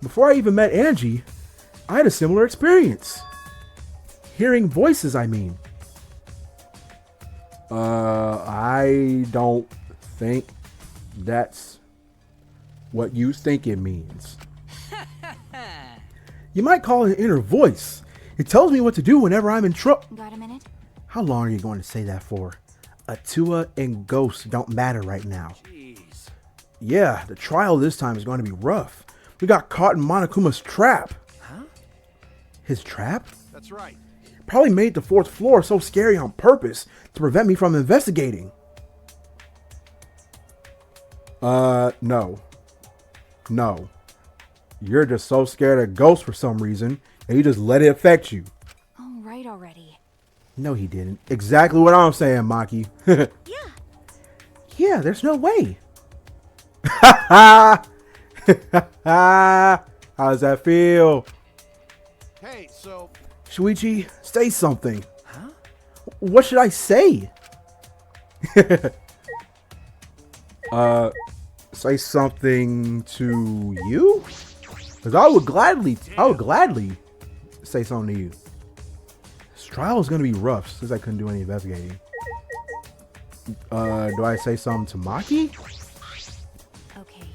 before I even met Angie, I had a similar experience. Hearing voices, I mean. I don't think that's what you think it means. You might call it an inner voice. It tells me what to do whenever I'm in trouble. Got a minute? How long are you going to say that for? Atua and Ghost don't matter right now. Jeez. Yeah, the trial this time is going to be rough. We got caught in Monokuma's trap. Huh? His trap? That's right. Probably made the 4th floor so scary on purpose to prevent me from investigating. No. No. You're just so scared of ghosts for some reason, and you just let it affect you. Oh, right already. No, he didn't. Exactly what I'm saying, Maki. Yeah. Yeah, there's no way. How does that feel? Hey, so Shuichi, say something. Huh? What should I say? Say something to you? Because I would gladly say something to you. This trial is going to be rough since I couldn't do any investigating. Do I say something to Maki? Okay.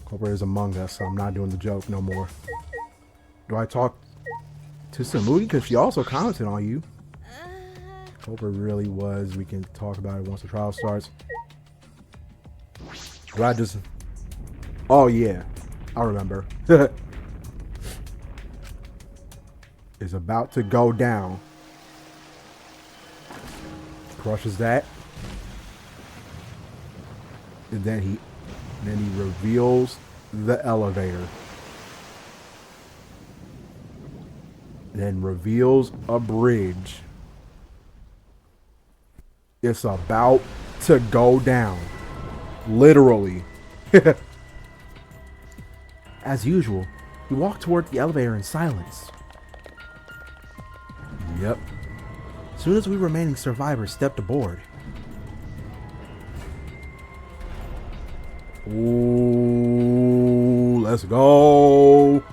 Cobra is among us, so I'm not doing the joke no more. Do I talk to Samudi? Because she also commented on you. Cobra really was. We can talk about it once the trial starts. Do I just... Oh, yeah. I remember. It's about to go down. Crushes that. And then he reveals the elevator. And then reveals a bridge. It's about to go down. Literally. As usual, we walk toward the elevator in silence. Yep. As soon as we remaining survivors stepped aboard. Ooh, let's go.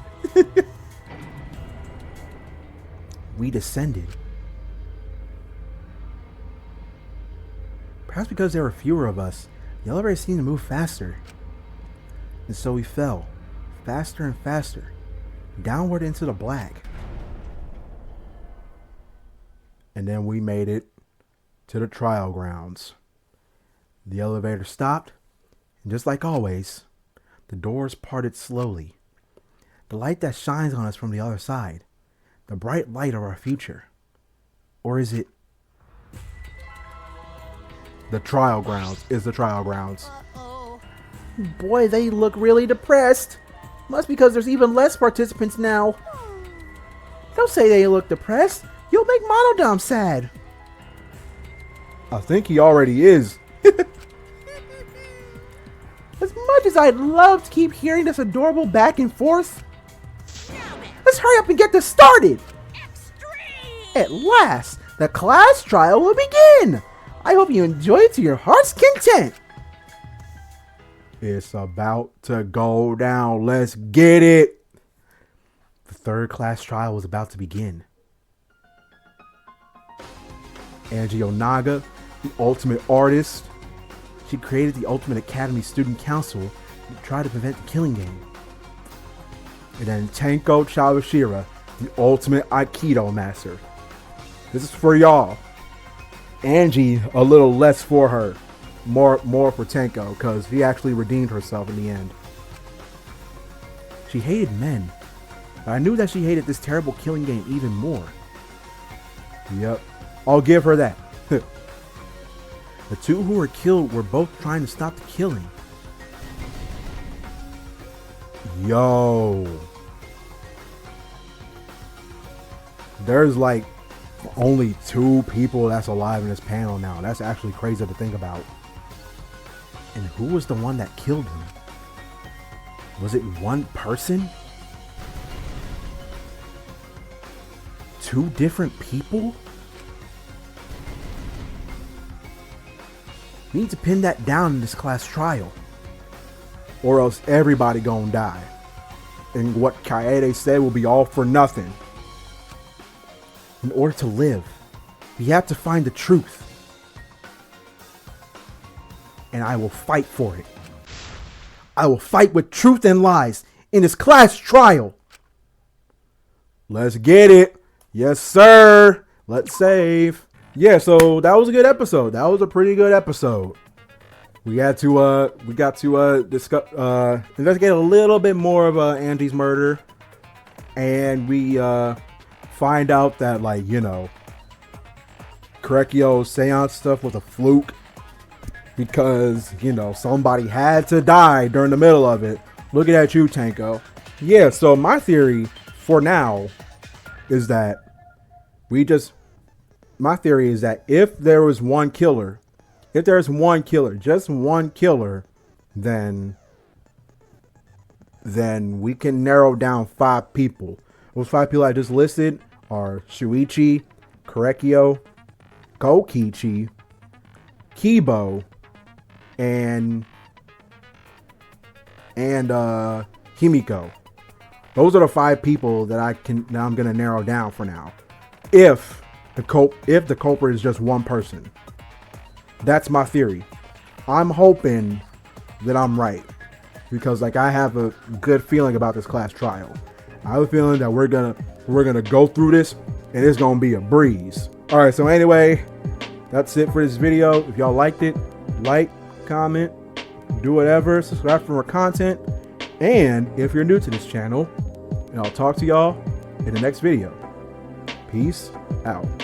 We descended. Perhaps because there were fewer of us, the elevator seemed to move faster. And so we fell, faster and faster, downward into the black. And then we made it to the trial grounds. The elevator stopped, and just like always, the doors parted slowly. The light that shines on us from the other side, the bright light of our future. Or is it the trial grounds? Is the trial grounds. Uh-oh. Boy, they look really depressed. Must be because there's even less participants now. Don't say they look depressed. You'll make Monodam sad. I think he already is. As much as I'd love to keep hearing this adorable back and forth, let's hurry up and get this started. Extreme! At last, the class trial will begin. I hope you enjoy it to your heart's content. It's about to go down. Let's get it. The 3rd class trial was about to begin. Angie Onaga, the ultimate artist. She created the Ultimate Academy Student Council to try to prevent the killing game. And then Tenko Chawashira, the ultimate Aikido master. This is for y'all. Angie, a little less for her. More for Tenko, because he actually redeemed herself in the end. She hated men. But I knew that she hated this terrible killing game even more. Yep. I'll give her that. The two who were killed were both trying to stop the killing. Yo. There's like only 2 people that's alive in this panel now. That's actually crazy to think about. And who was the one that killed him? Was it one person? 2 different people? We need to pin that down in this class trial. Or else everybody gonna die. And what Kaede said will be all for nothing. in order to live, we have to find the truth. And I will fight for it. I will fight with truth and lies in this class trial. Let's get it. Yes, sir. Let's save. Yeah, so that was a good episode. That was a pretty good episode. We got to discuss, investigate a little bit more of Angie's murder, and we find out that, like, you know, Korekio's seance stuff was a fluke because, you know, somebody had to die during the middle of it. Looking at you, Tanko. Yeah, so my theory for now is that my theory is that if there was one killer, if there's one killer, just one killer, then we can narrow down 5 people. Those 5 people I just listed are Shuichi, Korekio, Kokichi, Kibo, and Himiko. Those are the 5 people that I'm gonna narrow down for now. If the culprit is just one person. That's my theory. I'm hoping that I'm right, because like I have a good feeling about this class trial. I have a feeling that we're gonna go through this and it's gonna be a breeze. All right, so anyway, that's it for this video. If y'all liked it, like, comment, do whatever, subscribe for more content, and if you're new to this channel, and I'll talk to y'all in the next video. Peace out.